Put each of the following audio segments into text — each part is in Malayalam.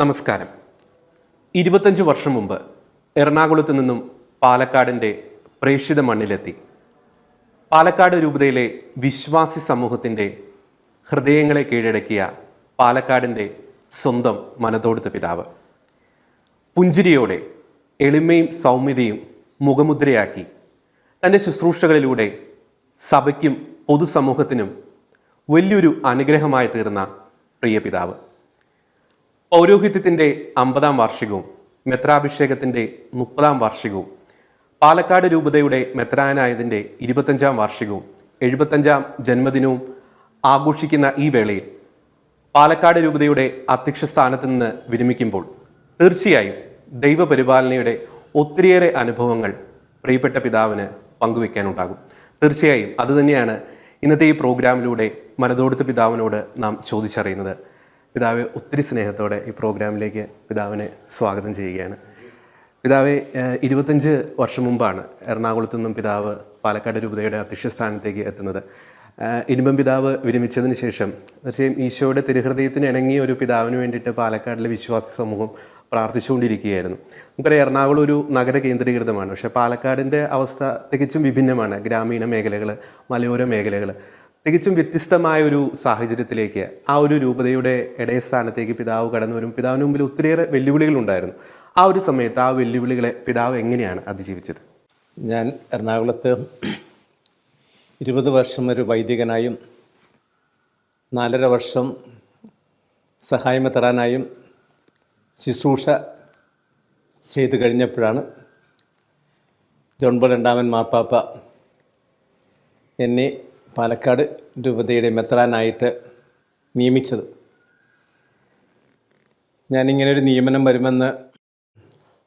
നമസ്കാരം. 25 വർഷം മുമ്പ് എറണാകുളത്ത് നിന്നും പാലക്കാടിൻ്റെ പ്രേക്ഷിത മണ്ണിലെത്തി പാലക്കാട് രൂപതയിലെ വിശ്വാസി സമൂഹത്തിൻ്റെ ഹൃദയങ്ങളെ കീഴടക്കിയ പാലക്കാടിൻ്റെ സ്വന്തം മനതോടുത്ത പിതാവ്. പുഞ്ചിരിയോടെ എളിമയും സൗമ്യതയും മുഖമുദ്രയാക്കി തൻ്റെ ശുശ്രൂഷകളിലൂടെ സഭയ്ക്കും പൊതുസമൂഹത്തിനും വലിയൊരു അനുഗ്രഹമായി തീർന്ന പ്രിയ പിതാവ്. പൗരോഹിത്യത്തിൻ്റെ 50-ാം വാർഷികവും മെത്രാഭിഷേകത്തിൻ്റെ 30-ാം വാർഷികവും പാലക്കാട് രൂപതയുടെ മെത്രാനായതിൻ്റെ 25-ാം വാർഷികവും 75-ാം ജന്മദിനവും ആഘോഷിക്കുന്ന ഈ വേളയിൽ പാലക്കാട് രൂപതയുടെ അധ്യക്ഷ സ്ഥാനത്ത് നിന്ന് വിരമിക്കുമ്പോൾ തീർച്ചയായും ദൈവപരിപാലനയുടെ ഒത്തിരിയേറെ അനുഭവങ്ങൾ പ്രിയപ്പെട്ട പിതാവിന് പങ്കുവെക്കാനുണ്ടാകും. തീർച്ചയായും അതുതന്നെയാണ് ഇന്നത്തെ ഈ പ്രോഗ്രാമിലൂടെ മനതോടുത്ത പിതാവിനോട് നാം ചോദിച്ചറിയുന്നത്. പിതാവെ, ഒത്തിരി സ്നേഹത്തോടെ ഈ പ്രോഗ്രാമിലേക്ക് പിതാവിനെ സ്വാഗതം ചെയ്യുകയാണ്. പിതാവെ, 25 വർഷം മുമ്പാണ് എറണാകുളത്തു നിന്നും പിതാവ് പാലക്കാട് രൂപതയുടെ അധ്യക്ഷ സ്ഥാനത്തേക്ക് എത്തുന്നത്. ഇനിമ്പം പിതാവ് വിരമിച്ചതിന് ശേഷം തീർച്ചയായും ഈശോയുടെ തിരുഹൃദയത്തിന് ഇണങ്ങിയ ഒരു പിതാവിന് വേണ്ടിയിട്ട് പാലക്കാടിലെ വിശ്വാസി സമൂഹം പ്രാർത്ഥിച്ചുകൊണ്ടിരിക്കുകയായിരുന്നു. നമുക്കറിയാം, എറണാകുളം ഒരു നഗര കേന്ദ്രീകൃതമാണ്. പക്ഷേ പാലക്കാടിൻ്റെ അവസ്ഥ തികച്ചും വിഭിന്നമാണ്. ഗ്രാമീണ മേഖലകൾ, മലയോര മേഖലകൾ, തികച്ചും വ്യത്യസ്തമായ ഒരു സാഹചര്യത്തിലേക്ക് ആ ഒരു രൂപതയുടെ ഇടയസ്ഥാനത്തേക്ക് പിതാവ് കടന്നു വരും. പിതാവിന് മുമ്പിൽ ഒത്തിരിയേറെ വെല്ലുവിളികളുണ്ടായിരുന്നു. ആ ഒരു സമയത്ത് ആ വെല്ലുവിളികളെ പിതാവ് എങ്ങനെയാണ് അതിജീവിച്ചത്? ഞാൻ എറണാകുളത്ത് 20 വർഷം ഒരു വൈദികനായും 4.5 വർഷം സഹായമെത്രാനായും ശുശ്രൂഷ ചെയ്തു കഴിഞ്ഞപ്പോഴാണ് ജോൺ പോൾ രണ്ടാമൻ മാർപ്പാപ്പ എന്നെ പാലക്കാട് രൂപതയുടെ മെത്രാനായിട്ട് നിയമിച്ചത്. ഞാനിങ്ങനൊരു നിയമനം വരുമെന്ന്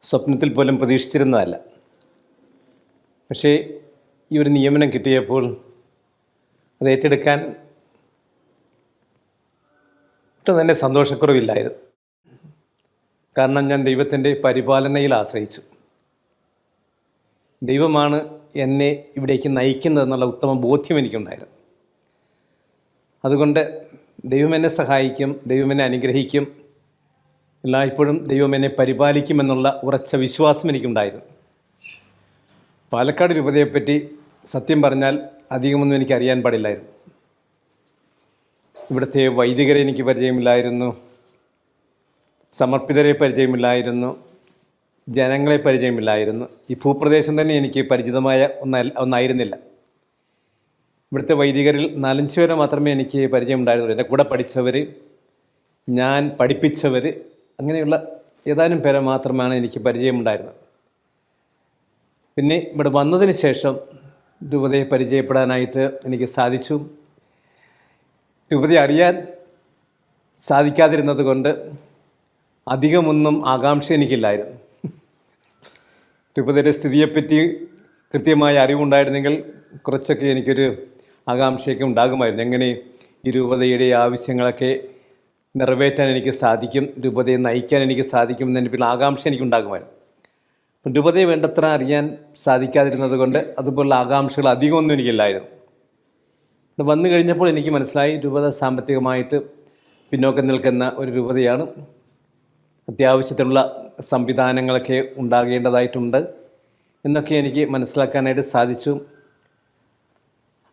സ്വപ്നത്തിൽ പോലും പ്രതീക്ഷിച്ചിരുന്നതല്ല. പക്ഷേ ഈ ഒരു നിയമനം കിട്ടിയപ്പോൾ അത് ഏറ്റെടുക്കാൻ ഒട്ടും തന്നെ സന്തോഷക്കുറവില്ലായിരുന്നു. കാരണം ഞാൻ ദൈവത്തിൻ്റെ പരിപാലനയിൽ ആശ്രയിച്ചു. ദൈവമാണ് എന്നെ ഇവിടേക്ക് നയിക്കുന്നതെന്നുള്ള ഉത്തമ ബോധ്യം എനിക്കുണ്ടായിരുന്നു. അതുകൊണ്ട് ദൈവം എന്നെ സഹായിക്കും, ദൈവം എന്നെ അനുഗ്രഹിക്കും, എല്ലായ്പ്പോഴും ദൈവം എന്നെ പരിപാലിക്കുമെന്നുള്ള ഉറച്ച വിശ്വാസം എനിക്കുണ്ടായിരുന്നു. പാലക്കാട് രൂപതയെപ്പറ്റി സത്യം പറഞ്ഞാൽ അധികമൊന്നും എനിക്കറിയാൻ പാടില്ലായിരുന്നു. ഇവിടുത്തെ വൈദികരെ എനിക്ക് പരിചയമില്ലായിരുന്നു, സമർപ്പിതരെ പരിചയമില്ലായിരുന്നു, ജനങ്ങളെ പരിചയമില്ലായിരുന്നു. ഈ ഭൂപ്രദേശം തന്നെ എനിക്ക് പരിചിതമായ ഒന്നായിരുന്നില്ല. ഇവിടുത്തെ വൈദികരിൽ 4-5 പേരെ മാത്രമേ എനിക്ക് പരിചയമുണ്ടായിരുന്നുള്ളൂ. എൻ്റെ കൂടെ പഠിച്ചവർ, ഞാൻ പഠിപ്പിച്ചവർ, അങ്ങനെയുള്ള ഏതാനും പേരെ മാത്രമാണ് എനിക്ക് പരിചയമുണ്ടായിരുന്നത്. പിന്നെ ഇവിടെ വന്നതിന് ശേഷം രൂപതയെ പരിചയപ്പെടാനായിട്ട് എനിക്ക് സാധിച്ചു. രൂപതയെ അറിയാൻ സാധിക്കാതിരുന്നത് കൊണ്ട് അധികമൊന്നും ആകാംക്ഷ എനിക്കില്ലായിരുന്നു. രൂപതയുടെ സ്ഥിതിയെപ്പറ്റി കൃത്യമായ അറിവുണ്ടായിരുന്നെങ്കിൽ കുറച്ചൊക്കെ എനിക്കൊരു ആകാംക്ഷയൊക്കെ ഉണ്ടാകുമായിരുന്നു. എങ്ങനെ ഈ രൂപതയുടെ ആവശ്യങ്ങളൊക്കെ നിറവേറ്റാൻ എനിക്ക് സാധിക്കും, രൂപതയെ നയിക്കാൻ എനിക്ക് സാധിക്കും എന്നതിൻ്റെ പിന്നെ ആകാംക്ഷ എനിക്കുണ്ടാകുമായിരുന്നു. അപ്പം രൂപതയെ വേണ്ടത്ര അറിയാൻ സാധിക്കാതിരുന്നത് കൊണ്ട് അതുപോലുള്ള ആകാംക്ഷകൾ അധികമൊന്നും എനിക്കില്ലായിരുന്നു. വന്നു കഴിഞ്ഞപ്പോൾ എനിക്ക് മനസ്സിലായി, രൂപത സാമ്പത്തികമായിട്ട് പിന്നോക്കം നിൽക്കുന്ന ഒരു രൂപതയാണ്. അത്യാവശ്യത്തിലുള്ള സംവിധാനങ്ങളൊക്കെ ഉണ്ടാകേണ്ടതായിട്ടുണ്ട് എന്നൊക്കെ എനിക്ക് മനസ്സിലാക്കാനായിട്ട് സാധിച്ചു.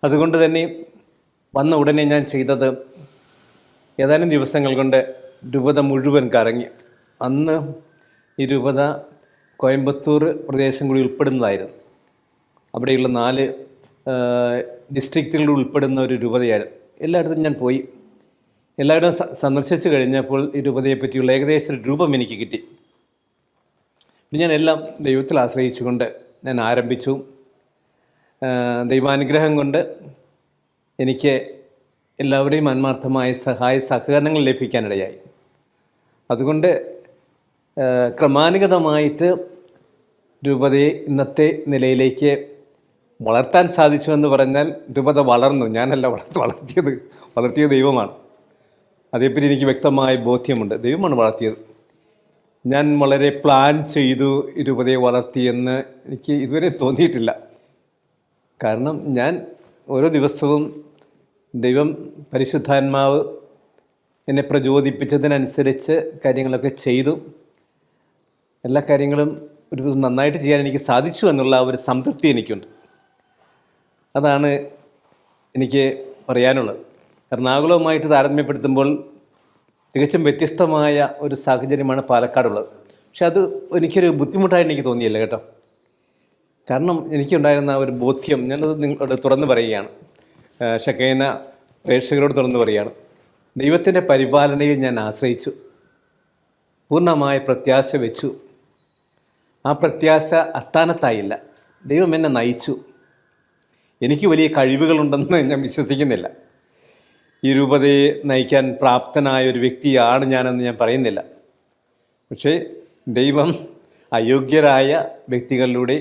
അതുകൊണ്ട് തന്നെ വന്ന ഉടനെ ഞാൻ ചെയ്തത് ഏതാനും ദിവസങ്ങൾ കൊണ്ട് രൂപത മുഴുവൻ കറങ്ങി. അന്ന് ഈ രൂപത കോയമ്പത്തൂർ പ്രദേശം കൂടി ഉൾപ്പെടുന്നതായിരുന്നു. അവിടെയുള്ള 4 ഡിസ്ട്രിക്റ്റുകളിൽ ഉൾപ്പെടുന്ന ഒരു രൂപതയായിരുന്നു. എല്ലായിടത്തും ഞാൻ പോയി. എല്ലായിടവും സന്ദർശിച്ചു കഴിഞ്ഞപ്പോൾ ഈ രൂപതയെപ്പറ്റിയുള്ള ഏകദേശം ഒരു രൂപം എനിക്ക് കിട്ടി. ഞാൻ എല്ലാം ദൈവത്തിൽ ആശ്രയിച്ചുകൊണ്ട് ഞാൻ ആരംഭിച്ചു. ദൈവാനുഗ്രഹം കൊണ്ട് എനിക്ക് എല്ലാവരുടെയും ആത്മാർത്ഥമായ സഹകരണങ്ങൾ ലഭിക്കാനിടയായി. അതുകൊണ്ട് ക്രമാനുഗതമായിട്ട് രൂപതയെ ഇന്നത്തെ നിലയിലേക്ക് വളർത്താൻ സാധിച്ചു എന്ന് പറഞ്ഞാൽ രൂപത വളർന്നു. ഞാനല്ല വളർത്തിയത് ദൈവമാണ്. അതേപ്പറ്റി എനിക്ക് വ്യക്തമായ ബോധ്യമുണ്ട്. ദൈവമാണ് വളർത്തിയത്. ഞാൻ വളരെ പ്ലാൻ ചെയ്തു രൂപതയെ വളർത്തിയെന്ന് എനിക്ക് ഇതുവരെ തോന്നിയിട്ടില്ല. കാരണം ഞാൻ ഓരോ ദിവസവും ദൈവം പരിശുദ്ധാത്മാവ് എന്നെ പ്രചോദിപ്പിച്ചതിനനുസരിച്ച് കാര്യങ്ങളൊക്കെ ചെയ്തു. എല്ലാ കാര്യങ്ങളും ഒരു നന്നായിട്ട് ചെയ്യാൻ എനിക്ക് സാധിച്ചു എന്നുള്ള ഒരു സംതൃപ്തി എനിക്കുണ്ട്. അതാണ് എനിക്ക് പറയാനുള്ളത്. എറണാകുളവുമായിട്ട് താരതമ്യപ്പെടുത്തുമ്പോൾ തികച്ചും വ്യത്യസ്തമായ ഒരു സാഹചര്യമാണ് പാലക്കാടുള്ളത്. പക്ഷെ അത് എനിക്കൊരു ബുദ്ധിമുട്ടായിട്ട് എനിക്ക് തോന്നിയില്ല കേട്ടോ. കാരണം എനിക്കുണ്ടായിരുന്ന ഒരു ബോധ്യം, ഞാനത് നിങ്ങളോട് തുറന്നു പറയുകയാണ്, ഷക്കൈന പ്രേക്ഷകരോട് തുറന്നു പറയുകയാണ്. ദൈവത്തിൻ്റെ പരിപാലനയിൽ ഞാൻ ആശ്രയിച്ചു, പൂർണ്ണമായ പ്രത്യാശ വെച്ചു. ആ പ്രത്യാശ അസ്ഥാനത്തായില്ല. ദൈവം എന്നെ നയിച്ചു. എനിക്ക് വലിയ കഴിവുകളുണ്ടെന്ന് ഞാൻ വിശ്വസിക്കുന്നില്ല. ഈ രൂപതയെ നയിക്കാൻ പ്രാപ്തനായ ഒരു വ്യക്തിയാണ് ഞാനെന്ന് ഞാൻ പറയുന്നില്ല. പക്ഷേ ദൈവം അയോഗ്യരായ വ്യക്തികളിലൂടെ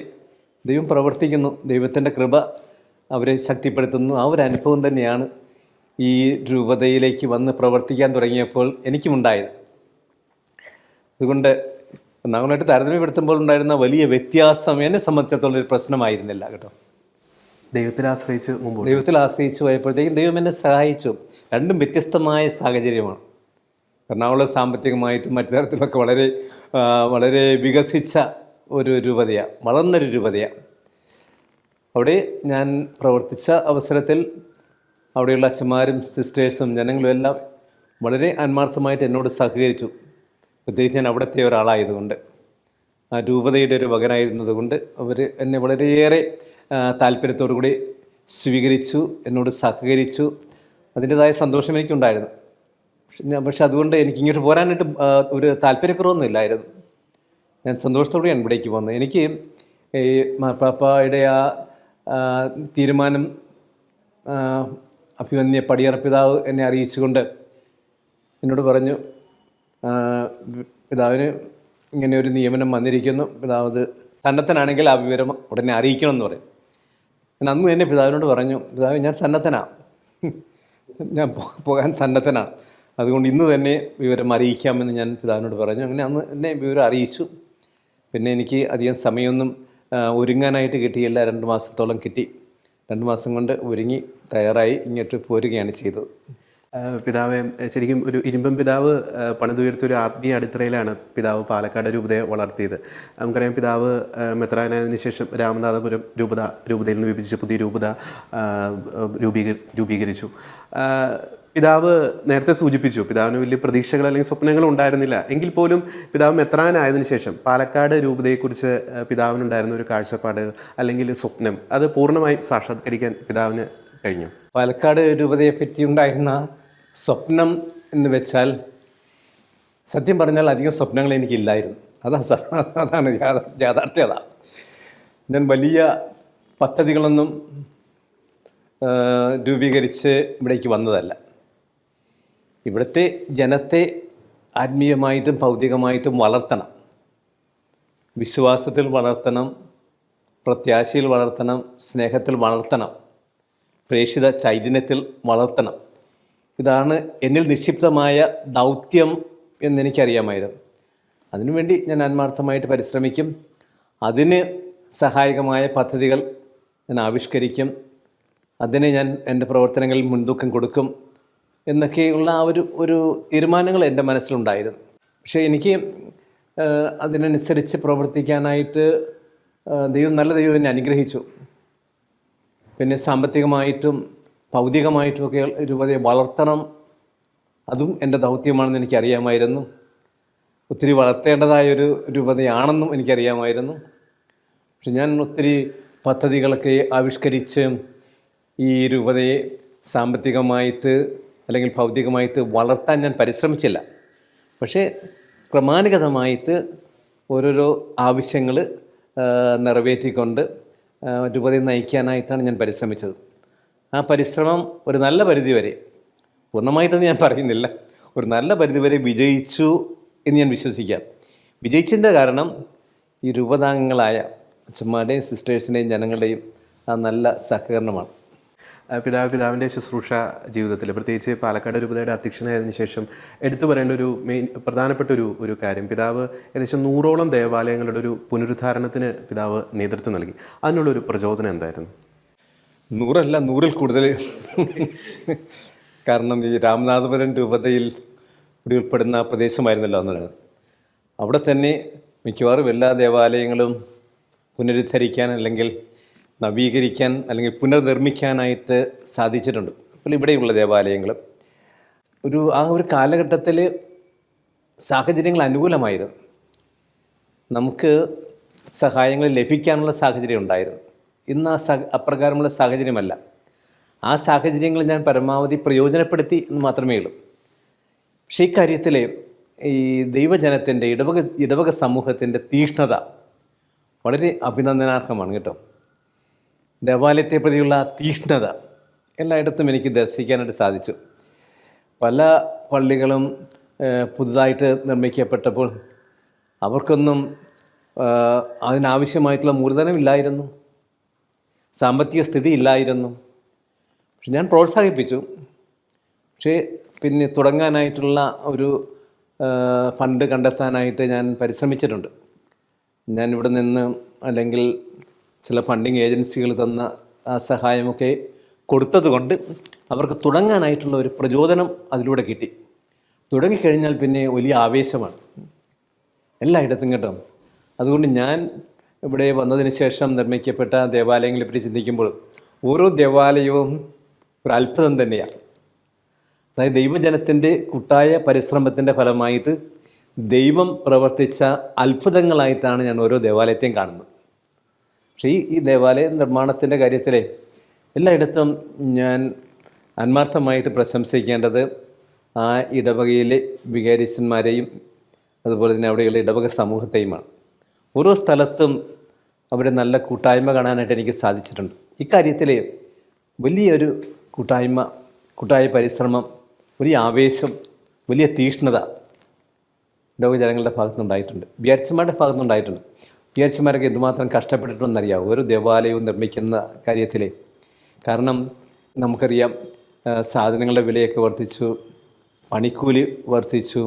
ദൈവം പ്രവർത്തിക്കുന്നു. ദൈവത്തിൻ്റെ കൃപ അവരെ ശക്തിപ്പെടുത്തുന്നു. ആ ഒരു അനുഭവം തന്നെയാണ് ഈ രൂപതയിലേക്ക് വന്ന് പ്രവർത്തിക്കാൻ തുടങ്ങിയപ്പോൾ എനിക്കുമുണ്ടായത്. അതുകൊണ്ട് എറണാകുളമായിട്ട് താരതമ്യപ്പെടുത്തുമ്പോൾ ഉണ്ടായിരുന്ന വലിയ വ്യത്യാസം എന്നെ സംബന്ധിച്ചിടത്തോളം ഒരു പ്രശ്നമായിരുന്നില്ല കേട്ടോ. ദൈവത്തിൽ ആശ്രയിച്ചു പോയപ്പോഴത്തേക്കും ദൈവം എന്നെ സഹായിച്ചു. രണ്ടും വ്യത്യസ്തമായ സാഹചര്യമാണ്. എറണാകുളം സാമ്പത്തികമായിട്ടും മറ്റു തരത്തിലൊക്കെ വളരെ വികസിച്ച ഒരു രൂപതയാണ്, വളർന്നൊരു രൂപതയാണ്. അവിടെ ഞാൻ പ്രവർത്തിച്ച അവസരത്തിൽ അവിടെയുള്ള അച്ഛന്മാരും സിസ്റ്റേഴ്സും ജനങ്ങളും എല്ലാം വളരെ ആത്മാർത്ഥമായിട്ട് എന്നോട് സഹകരിച്ചു. പ്രത്യേകിച്ച് ഞാൻ അവിടുത്തെ ഒരാളായതുകൊണ്ട്, ആ രൂപതയുടെ ഒരു മകനായിരുന്നതുകൊണ്ട് അവർ എന്നെ വളരെയേറെ താല്പര്യത്തോടു കൂടി സ്വീകരിച്ചു, എന്നോട് സഹകരിച്ചു. അതിൻ്റെതായ സന്തോഷം എനിക്കുണ്ടായിരുന്നു. പക്ഷെ അതുകൊണ്ട് എനിക്ക് ഇങ്ങോട്ട് പോരാനായിട്ട് ഒരു താല്പര്യക്കുറവൊന്നും ഇല്ലായിരുന്നു. ഞാൻ സന്തോഷത്തോടെയാണ് ഇവിടേക്ക് പോകുന്നത്. എനിക്ക് ഈ മാർപ്പാപ്പയുടെ ആ തീരുമാനം അഭിമന്യ പടിയറ പിതാവ് എന്നെ അറിയിച്ചുകൊണ്ട് എന്നോട് പറഞ്ഞു, പിതാവിന് ഇങ്ങനെ ഒരു നിയമനം വന്നിരിക്കുന്നു, പിതാവ് അത് സന്നദ്ധനാണെങ്കിൽ ആ വിവരം ഉടനെ അറിയിക്കണമെന്ന് പറയും. ഞാൻ അന്ന് തന്നെ പിതാവിനോട് പറഞ്ഞു, പിതാവ് ഞാൻ സന്നദ്ധനാണ്, ഞാൻ പോകാൻ സന്നദ്ധനാണ്, അതുകൊണ്ട് ഇന്ന് തന്നെ വിവരം അറിയിക്കാമെന്ന് ഞാൻ പിതാവിനോട് പറഞ്ഞു. അങ്ങനെ അന്ന് എന്നെ വിവരം അറിയിച്ചു. പിന്നെ എനിക്ക് അധികം സമയമൊന്നും ഒരുങ്ങാനായിട്ട് കിട്ടിയില്ല. 2 മാസത്തോളം കിട്ടി. 2 മാസം കൊണ്ട് ഒരുങ്ങി തയ്യാറായി ഇങ്ങോട്ട് പോരുകയാണ് ചെയ്തത്. പിതാവ് ശരിക്കും ഒരു ഇരുമ്പൻ പിതാവ് പണിതുയർത്തിയൊരു ആത്മീയ അടിത്തറയിലാണ് പിതാവ് പാലക്കാട് രൂപതയെ വളർത്തിയത്. നമുക്കറിയാം, പിതാവ് മെത്രാനായതിനു ശേഷം രാമനാഥപുരം രൂപതയിൽ നിന്ന് വിഭജിച്ച് പുതിയ രൂപത രൂപീകരിച്ചു. പിതാവ് നേരത്തെ സൂചിപ്പിച്ചു, പിതാവിന് വലിയ പ്രതീക്ഷകൾ അല്ലെങ്കിൽ സ്വപ്നങ്ങൾ ഉണ്ടായിരുന്നില്ല. എങ്കിൽ പോലും പിതാവ് മെത്രാനായതിനു ശേഷം പാലക്കാട് രൂപതയെക്കുറിച്ച് പിതാവിനുണ്ടായിരുന്ന ഒരു കാഴ്ചപ്പാട് അല്ലെങ്കിൽ സ്വപ്നം, അത് പൂർണ്ണമായും സാക്ഷാത്കരിക്കാൻ പിതാവിന് കഴിഞ്ഞു. പാലക്കാട് രൂപതയെ പറ്റി ഉണ്ടായിരുന്ന സ്വപ്നം എന്ന് വെച്ചാൽ, സത്യം പറഞ്ഞാൽ അധികം സ്വപ്നങ്ങൾ എനിക്കില്ലായിരുന്നു. അതാണ് യാഥാർത്ഥ്യത. ഞാൻ വലിയ പദ്ധതികളൊന്നും രൂപീകരിച്ച് ഇവിടേക്ക് വന്നതല്ല. ഇവിടുത്തെ ജനത്തെ ആത്മീയമായിട്ടും ഭൗതികമായിട്ടും വളർത്തണം, വിശ്വാസത്തിൽ വളർത്തണം, പ്രത്യാശയിൽ വളർത്തണം, സ്നേഹത്തിൽ വളർത്തണം, പ്രേക്ഷിത ചൈതന്യത്തിൽ വളർത്തണം. ഇതാണ് എന്നിൽ നിക്ഷിപ്തമായ ദൗത്യം എന്നെനിക്കറിയാമായിരുന്നു. അതിനുവേണ്ടി ഞാൻ ആത്മാർത്ഥമായിട്ട് പരിശ്രമിക്കും. അതിന് സഹായകമായ പദ്ധതികൾ ഞാൻ ആവിഷ്കരിക്കും. അതിന് ഞാൻ എൻ്റെ പ്രവർത്തനങ്ങളിൽ മുൻതൂക്കം കൊടുക്കും എന്നൊക്കെയുള്ള ആ ഒരു തീരുമാനങ്ങൾ എൻ്റെ മനസ്സിലുണ്ടായിരുന്നു. പക്ഷേ എനിക്ക് അതിനനുസരിച്ച് പ്രവർത്തിക്കാനായിട്ട് നല്ല ദൈവം എന്നെ അനുഗ്രഹിച്ചു. പിന്നെ സാമ്പത്തികമായിട്ടും ഭൗതികമായിട്ടുമൊക്കെ രൂപതയെ വളർത്തണം, അതും എൻ്റെ ദൗത്യമാണെന്ന് എനിക്കറിയാമായിരുന്നു. ഒത്തിരി വളർത്തേണ്ടതായൊരു രൂപതയാണെന്നും എനിക്കറിയാമായിരുന്നു. പക്ഷെ ഞാൻ ഒത്തിരി പദ്ധതികളൊക്കെ ആവിഷ്കരിച്ച് ഈ രൂപതയെ സാമ്പത്തികമായിട്ട് അല്ലെങ്കിൽ ഭൗതികമായിട്ട് വളർത്താൻ ഞാൻ പരിശ്രമിച്ചില്ല. പക്ഷേ ക്രമാനുഗതമായിട്ട് ഓരോരോ ആവശ്യങ്ങൾ നിറവേറ്റിക്കൊണ്ട് രൂപതയെ നയിക്കാനായിട്ടാണ് ഞാൻ പരിശ്രമിച്ചത്. ആ പരിശ്രമം ഒരു നല്ല പരിധിവരെ, പൂർണ്ണമായിട്ടൊന്നും ഞാൻ പറയുന്നില്ല, ഒരു നല്ല പരിധിവരെ വിജയിച്ചു എന്ന് ഞാൻ വിശ്വസിക്കാം. വിജയിച്ചതിൻ്റെ കാരണം ഈ രൂപതാംഗങ്ങളായ അച്ഛന്മാരുടെയും സിസ്റ്റേഴ്സിൻ്റെയും ജനങ്ങളുടെയും ആ നല്ല സഹകരണമാണ്. പിതാവിൻ്റെ ശുശ്രൂഷ ജീവിതത്തിൽ, പ്രത്യേകിച്ച് പാലക്കാട് രൂപതയുടെ അധ്യക്ഷനായതിനു ശേഷം എടുത്തു പറയേണ്ട ഒരു പ്രധാനപ്പെട്ട ഒരു കാര്യം, പിതാവ് ഏകദേശം 100ഓളം ദേവാലയങ്ങളുടെ ഒരു പുനരുദ്ധാരണത്തിന് പിതാവ് നേതൃത്വം നൽകി. അതിനുള്ളൊരു പ്രചോദനം എന്തായിരുന്നു? 100 അല്ല, 100-ൽ കൂടുതൽ. കാരണം ഈ രാമനാഥപുരം രൂപതയിൽ ഇവിടെ ഉൾപ്പെടുന്ന പ്രദേശമായിരുന്നല്ലോ അന്നാണ്. അവിടെ തന്നെ മിക്കവാറും എല്ലാ ദേവാലയങ്ങളും പുനരുദ്ധരിക്കാൻ അല്ലെങ്കിൽ നവീകരിക്കാൻ അല്ലെങ്കിൽ പുനർനിർമ്മിക്കാനായിട്ട് സാധിച്ചിട്ടുണ്ട്. അപ്പോൾ ഇവിടെയുള്ള ദേവാലയങ്ങൾ ആ ഒരു കാലഘട്ടത്തിൽ സാഹചര്യങ്ങൾ അനുകൂലമായിരുന്നു. നമുക്ക് സഹായങ്ങൾ ലഭിക്കാനുള്ള സാഹചര്യം ഉണ്ടായിരുന്നു. ഇന്ന് അപ്രകാരമുള്ള സാഹചര്യമല്ല. ആ സാഹചര്യങ്ങൾ ഞാൻ പരമാവധി പ്രയോജനപ്പെടുത്തി എന്ന് മാത്രമേ ഉള്ളൂ. പക്ഷേ ഇക്കാര്യത്തിൽ ഈ ദൈവജനത്തിൻ്റെ ഇടവക സമൂഹത്തിൻ്റെ തീഷ്ണത വളരെ അഭിനന്ദനാർഹമാണ് കേട്ടോ. ദേവാലയത്തെ പ്രതിയുള്ള തീഷ്ണത എല്ലായിടത്തും എനിക്ക് ദർശിക്കാനായിട്ട് സാധിച്ചു. പല പള്ളികളും പുതുതായിട്ട് നിർമ്മിക്കപ്പെട്ടപ്പോൾ അവർക്കൊന്നും അതിനാവശ്യമായിട്ടുള്ള മൂലധനമില്ലായിരുന്നു, സാമ്പത്തിക സ്ഥിതി ഇല്ലായിരുന്നു. പക്ഷെ ഞാൻ പ്രോത്സാഹിപ്പിച്ചു. പക്ഷേ പിന്നെ തുടങ്ങാനായിട്ടുള്ള ഒരു ഫണ്ട് കണ്ടെത്താനായിട്ട് ഞാൻ പരിശ്രമിച്ചിട്ടുണ്ട്. ഞാൻ ഇവിടെ നിന്ന് അല്ലെങ്കിൽ ചില ഫണ്ടിങ് ഏജൻസികൾ തന്ന ആ സഹായമൊക്കെ കൊടുത്തതുകൊണ്ട് അവർക്ക് തുടങ്ങാനായിട്ടുള്ള ഒരു പ്രചോദനം അതിലൂടെ കിട്ടി. തുടങ്ങിക്കഴിഞ്ഞാൽ പിന്നെ വലിയ ആവേശമാണ് എല്ലായിടത്തും കേട്ടോ. അതുകൊണ്ട് ഞാൻ ഇവിടെ വന്നതിന് ശേഷം നിർമ്മിക്കപ്പെട്ട ദേവാലയങ്ങളെ പറ്റി ചിന്തിക്കുമ്പോൾ ഓരോ ദേവാലയവും ഒരു അത്ഭുതം തന്നെയാണ്. അതായത് ദൈവജനത്തിൻ്റെ കൂട്ടായ പരിശ്രമത്തിൻ്റെ ഫലമായിട്ട് ദൈവം പ്രവർത്തിച്ച അത്ഭുതങ്ങളായിട്ടാണ് ഞാൻ ഓരോ ദേവാലയത്തെയും കാണുന്നത്. പക്ഷേ ഈ ദേവാലയ നിർമ്മാണത്തിൻ്റെ കാര്യത്തിൽ എല്ലായിടത്തും ഞാൻ ആത്മാർത്ഥമായിട്ട് പ്രശംസിക്കേണ്ടത് ആ ഇടവകയിലെ വികാരിച്ചന്മാരെയും അതുപോലെ തന്നെ അവിടെയുള്ള ഇടവക സമൂഹത്തെയുമാണ്. ഓരോ സ്ഥലത്തും അവിടെ നല്ല കൂട്ടായ്മ കാണാനായിട്ട് എനിക്ക് സാധിച്ചിട്ടുണ്ട്. ഇക്കാര്യത്തിൽ വലിയൊരു കൂട്ടായ പരിശ്രമം, വലിയ ആവേശം, വലിയ തീഷ്ണത ഇടവക ജനങ്ങളുടെ ഭാഗത്തുനിന്നുണ്ടായിട്ടുണ്ട്, വികാരിച്ചന്മാരുടെ ഭാഗത്തുനിന്നുണ്ടായിട്ടുണ്ട്. വികാരിച്ചന്മാരൊക്കെ എന്തുമാത്രം കഷ്ടപ്പെട്ടിട്ടുണ്ടെന്നറിയാം ഓരോ ദേവാലയവും നിർമ്മിക്കുന്ന കാര്യത്തിൽ. കാരണം നമുക്കറിയാം സാധനങ്ങളുടെ വിലയൊക്കെ വർദ്ധിച്ചു, പണിക്കൂലി വർദ്ധിച്ചു.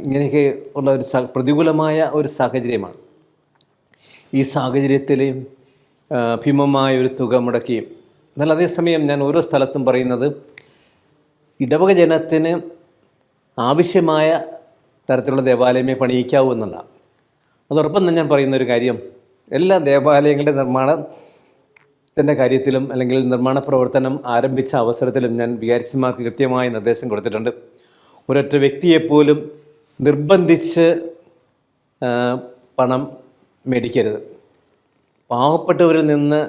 ഇങ്ങനെയൊക്കെ ഉള്ള ഒരു പ്രതികൂലമായ ഒരു സാഹചര്യമാണ്. ഈ സാഹചര്യത്തിൽ ഭീമമായ ഒരു തുക മുടക്കി. എന്നാൽ അതേസമയം ഞാൻ ഓരോ സ്ഥലത്തും പറയുന്നത് ഇടവക ജനത്തിന് ആവശ്യമായ തരത്തിലുള്ള ദേവാലയമേ പണിയിക്കാവൂ എന്നുള്ളതാണ്. അതോടൊപ്പം തന്നെ ഞാൻ പറയുന്നൊരു കാര്യം, എല്ലാ ദേവാലയങ്ങളുടെ നിർമ്മാണത്തിൻ്റെ കാര്യത്തിലും അല്ലെങ്കിൽ നിർമ്മാണ പ്രവർത്തനം ആരംഭിച്ച അവസരത്തിലും ഞാൻ വികാരിച്ചന്മാർക്ക് കൃത്യമായ നിർദ്ദേശം കൊടുത്തിട്ടുണ്ട്. ഒരൊറ്റ വ്യക്തിയെപ്പോലും നിർബന്ധിച്ച് പണം മേടിക്കരുത്. പാവപ്പെട്ടവരിൽ നിന്ന്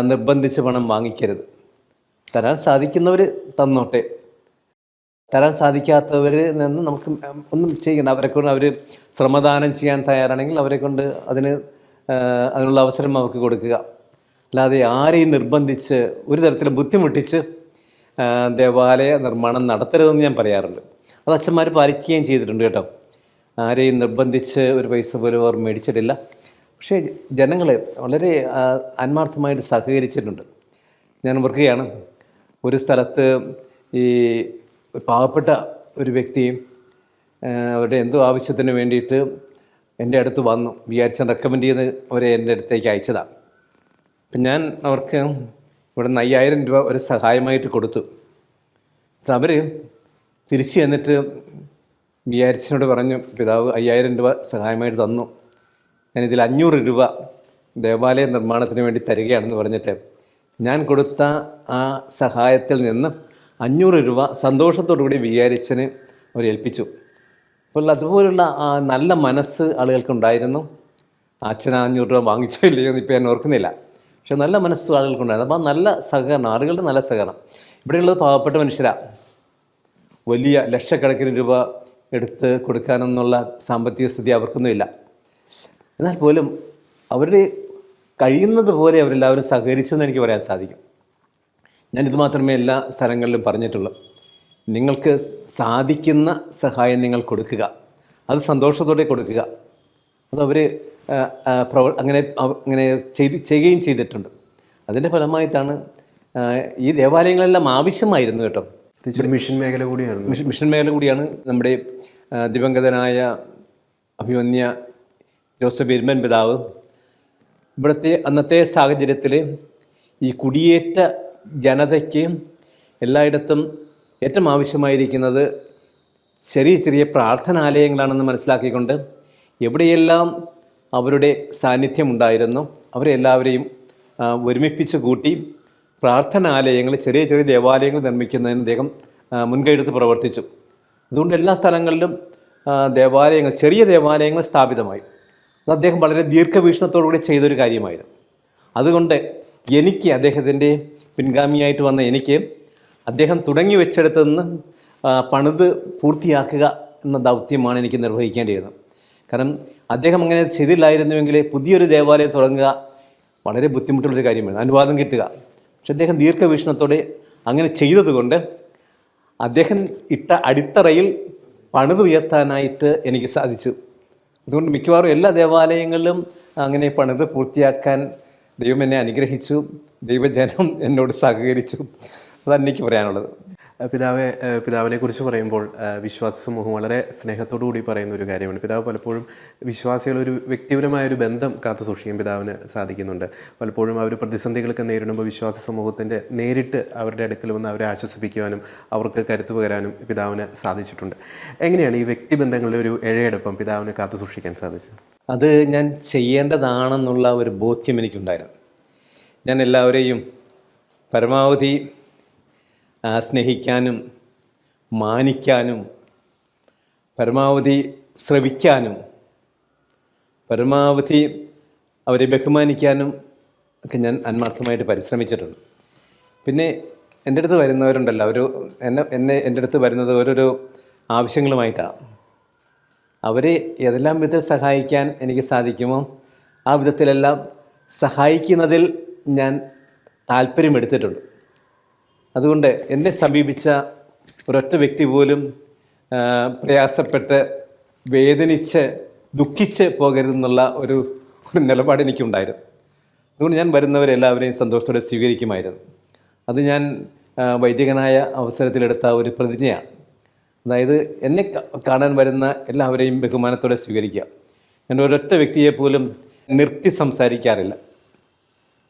നിർബന്ധിച്ച് പണം വാങ്ങിക്കരുത്. തരാൻ സാധിക്കുന്നവർ തന്നോട്ടെ, തരാൻ സാധിക്കാത്തവരിൽ നിന്ന് നമുക്ക് ഒന്നും ചെയ്യണം. അവരെക്കൊണ്ട് അവർ ശ്രമദാനം ചെയ്യാൻ തയ്യാറാണെങ്കിൽ അവരെക്കൊണ്ട് അതിനുള്ള അവസരം അവർക്ക് കൊടുക്കുക. അല്ലാതെ ആരെയും നിർബന്ധിച്ച് ഒരു തരത്തിലും ബുദ്ധിമുട്ടിച്ച് ദേവാലയ നിർമ്മാണം നടത്തരുതെന്ന് ഞാൻ പറയാറുണ്ട്. അത് അച്ഛന്മാർ പാലിക്കുകയും ചെയ്തിട്ടുണ്ട് കേട്ടോ. ആരെയും നിർബന്ധിച്ച് ഒരു പൈസ പോലും അവർ മേടിച്ചിട്ടില്ല. പക്ഷേ ജനങ്ങൾ വളരെ ആത്മാർത്ഥമായിട്ട് സഹകരിച്ചിട്ടുണ്ട്. ഞാൻ ഓർക്കുകയാണ്, ഒരു സ്ഥലത്ത് ഈ പാവപ്പെട്ട ഒരു വ്യക്തിയും അവരുടെ എന്തോ ആവശ്യത്തിന് വേണ്ടിയിട്ട് എൻ്റെ അടുത്ത് വന്നു. വിചാരിച്ചാൽ റെക്കമെൻഡ് ചെയ്ത് അവരെ എൻ്റെ അടുത്തേക്ക് അയച്ചതാണ്. അപ്പം ഞാൻ അവർക്ക് ഇവിടെ നിന്ന് 5000 രൂപ ഒരു സഹായമായിട്ട് കൊടുത്തു. പക്ഷെ അവർ തിരിച്ച് ചെന്നിട്ട് വിചാരിച്ചതിനോട് പറഞ്ഞു, പിതാവ് 5000 രൂപ സഹായമായിട്ട് തന്നു, ഞാനിതിൽ 500 രൂപ ദേവാലയ നിർമ്മാണത്തിന് വേണ്ടി തരികയാണെന്ന് പറഞ്ഞിട്ട് ഞാൻ കൊടുത്ത ആ സഹായത്തിൽ നിന്ന് 500 രൂപ സന്തോഷത്തോടു കൂടി വികാരിച്ചന് അവർ ഏൽപ്പിച്ചു. അപ്പോൾ അതുപോലുള്ള നല്ല മനസ്സ് ആളുകൾക്കുണ്ടായിരുന്നു. അച്ഛൻ 500 രൂപ വാങ്ങിച്ചോ ഇല്ലയോ എന്ന് ഇപ്പോൾ ഞാൻ ഓർക്കുന്നില്ല. പക്ഷെ നല്ല മനസ്സ് ആളുകൾക്കുണ്ടായിരുന്നു. അപ്പോൾ നല്ല സഹകരണം, ആളുകളുടെ നല്ല സഹകരണം. ഇവിടെയുള്ളത് പാവപ്പെട്ട മനുഷ്യരാണ്. വലിയ ലക്ഷക്കണക്കിന് രൂപ എടുത്ത് കൊടുക്കാനെന്നുള്ള സാമ്പത്തിക സ്ഥിതി അവർക്കൊന്നുമില്ല. എന്നാൽ പോലും അവർ കഴിയുന്നത് പോലെ അവരെല്ലാവരും സഹകരിച്ചു എന്ന് എനിക്ക് പറയാൻ സാധിക്കും. ഞാനിത് മാത്രമേ എല്ലാ സ്ഥലങ്ങളിലും പറഞ്ഞിട്ടുള്ളൂ. നിങ്ങൾക്ക് സാധിക്കുന്ന സഹായം നിങ്ങൾ കൊടുക്കുക, അത് സന്തോഷത്തോടെ കൊടുക്കുക. അതവർ അങ്ങനെ ചെയ്യുകയും ചെയ്തിട്ടുണ്ട്. അതിൻ്റെ ഫലമായിട്ടാണ് ഈ ദേവാലയങ്ങളെല്ലാം ആവശ്യമായിരുന്നു കേട്ടോ. മിഷൻ മേഖല കൂടിയാണ്. നമ്മുടെ ദിവംഗതനായ അഭിമന്യ ജോസഫ് എരുമൻ പിതാവ് ഇവിടുത്തെ അന്നത്തെ സാഹചര്യത്തിൽ ഈ കുടിയേറ്റ ജനതയ്ക്ക് എല്ലായിടത്തും ഏറ്റവും ആവശ്യമായിരിക്കുന്നത് ചെറിയ ചെറിയ പ്രാർത്ഥനാലയങ്ങളാണെന്ന് മനസ്സിലാക്കിക്കൊണ്ട് എവിടെയെല്ലാം അവരുടെ സാന്നിധ്യം ഉണ്ടായിരുന്നു അവരെ എല്ലാവരെയും ഒരുമിപ്പിച്ച് കൂട്ടി പ്രാർത്ഥനാലയങ്ങൾ, ചെറിയ ചെറിയ ദേവാലയങ്ങൾ നിർമ്മിക്കുന്നതിന് അദ്ദേഹം മുൻകൈയെടുത്ത് പ്രവർത്തിച്ചു. അതുകൊണ്ട് എല്ലാ സ്ഥലങ്ങളിലും ദേവാലയങ്ങൾ, ചെറിയ ദേവാലയങ്ങൾ സ്ഥാപിതമായി. അത് അദ്ദേഹം വളരെ ദീർഘവീക്ഷണത്തോടുകൂടി ചെയ്തൊരു കാര്യമായിരുന്നു. അതുകൊണ്ട് എനിക്ക്, അദ്ദേഹത്തിൻ്റെ പിൻഗാമിയായിട്ട് വന്ന എനിക്ക്, അദ്ദേഹം തുടങ്ങി വെച്ചെടുത്ത് നിന്ന് പണിത് പൂർത്തിയാക്കുക എന്ന ദൗത്യമാണ് എനിക്ക് നിർവഹിക്കേണ്ടിയിരുന്നത്. കാരണം അദ്ദേഹം അങ്ങനെ ചെയ്തില്ലായിരുന്നുവെങ്കിൽ പുതിയൊരു ദേവാലയം തുടങ്ങുക വളരെ ബുദ്ധിമുട്ടുള്ളൊരു കാര്യമായിരുന്നു, അനുവാദം കിട്ടുക. പക്ഷെ അദ്ദേഹം ദീർഘവീക്ഷണത്തോടെ അങ്ങനെ ചെയ്തതുകൊണ്ട് അദ്ദേഹം ഇട്ട അടിത്തറയിൽ പണിതുയർത്താനായിട്ട് എനിക്ക് സാധിച്ചു. അതുകൊണ്ട് മിക്കവാറും എല്ലാ ദേവാലയങ്ങളിലും അങ്ങനെ പണിത് പൂർത്തിയാക്കാൻ ദൈവം എന്നെ അനുഗ്രഹിച്ചു. ദൈവജനം എന്നോട് സഹകരിച്ചു. അതാണ് എനിക്ക് പറയാനുള്ളത്. പിതാവിനെ കുറിച്ച് പറയുമ്പോൾ വിശ്വാസ സമൂഹം വളരെ സ്നേഹത്തോടു കൂടി പറയുന്ന ഒരു കാര്യമാണ്. പിതാവ് പലപ്പോഴും വിശ്വാസികളൊരു വ്യക്തിപരമായൊരു ബന്ധം കാത്തു സൂക്ഷിക്കാൻ പിതാവിന് സാധിക്കുന്നുണ്ട്. പലപ്പോഴും അവർ പ്രതിസന്ധികളൊക്കെ നേരിടുമ്പോൾ വിശ്വാസ സമൂഹത്തിൻ്റെ നേരിട്ട് അവരുടെ അടുക്കൽ വന്ന് അവരെ ആശ്വസിപ്പിക്കുവാനും അവർക്ക് കരുത്ത് പകരാനും പിതാവിന് സാധിച്ചിട്ടുണ്ട്. എങ്ങനെയാണ് ഈ വ്യക്തിബന്ധങ്ങളുടെ ഒരു ഇഴയെടുപ്പം പിതാവിന് കാത്തു സൂക്ഷിക്കാൻ സാധിച്ചത്? അത് ഞാൻ ചെയ്യേണ്ടതാണെന്നുള്ള ഒരു ബോധ്യം എനിക്കുണ്ടായിരുന്നു. ഞാൻ എല്ലാവരെയും പരമാവധി സ്നേഹിക്കാനും മാനിക്കാനും പരമാവധി ശ്രവിക്കാനും പരമാവധി അവരെ ബഹുമാനിക്കാനും ഒക്കെ ഞാൻ ആത്മാർത്ഥമായിട്ട് പരിശ്രമിച്ചിട്ടുണ്ട്. പിന്നെ എൻ്റെ അടുത്ത് വരുന്നവരുണ്ടല്ലോ, എൻ്റെ അടുത്ത് വരുന്നത് ഓരോരോ ആവശ്യങ്ങളുമായിട്ടാണ്. അവരെ ഏതെല്ലാം വിധത്തിൽ സഹായിക്കാൻ എനിക്ക് സാധിക്കുമോ ആ വിധത്തിലെല്ലാം സഹായിക്കുന്നതിൽ ഞാൻ താല്പര്യമെടുത്തിട്ടുണ്ട്. അതുകൊണ്ട് എന്നെ സമീപിച്ച ഒരൊറ്റ വ്യക്തി പോലും പ്രയാസപ്പെട്ട് വേദനിച്ച് ദുഃഖിച്ച് പോകരുതെന്നുള്ള ഒരു നിലപാട് എനിക്കുണ്ടായിരുന്നു. അതുകൊണ്ട് ഞാൻ വരുന്നവരെല്ലാവരെയും സന്തോഷത്തോടെ സ്വീകരിക്കുമായിരുന്നു. അത് ഞാൻ വൈദികനായ അവസരത്തിലെടുത്ത ഒരു പ്രതിജ്ഞയാണ്. അതായത് എന്നെ കാണാൻ വരുന്ന എല്ലാവരെയും ബഹുമാനത്തോടെ സ്വീകരിക്കുക. ഞാൻ ഒരൊറ്റ വ്യക്തിയെ പോലും നിർത്തി സംസാരിക്കാറില്ല.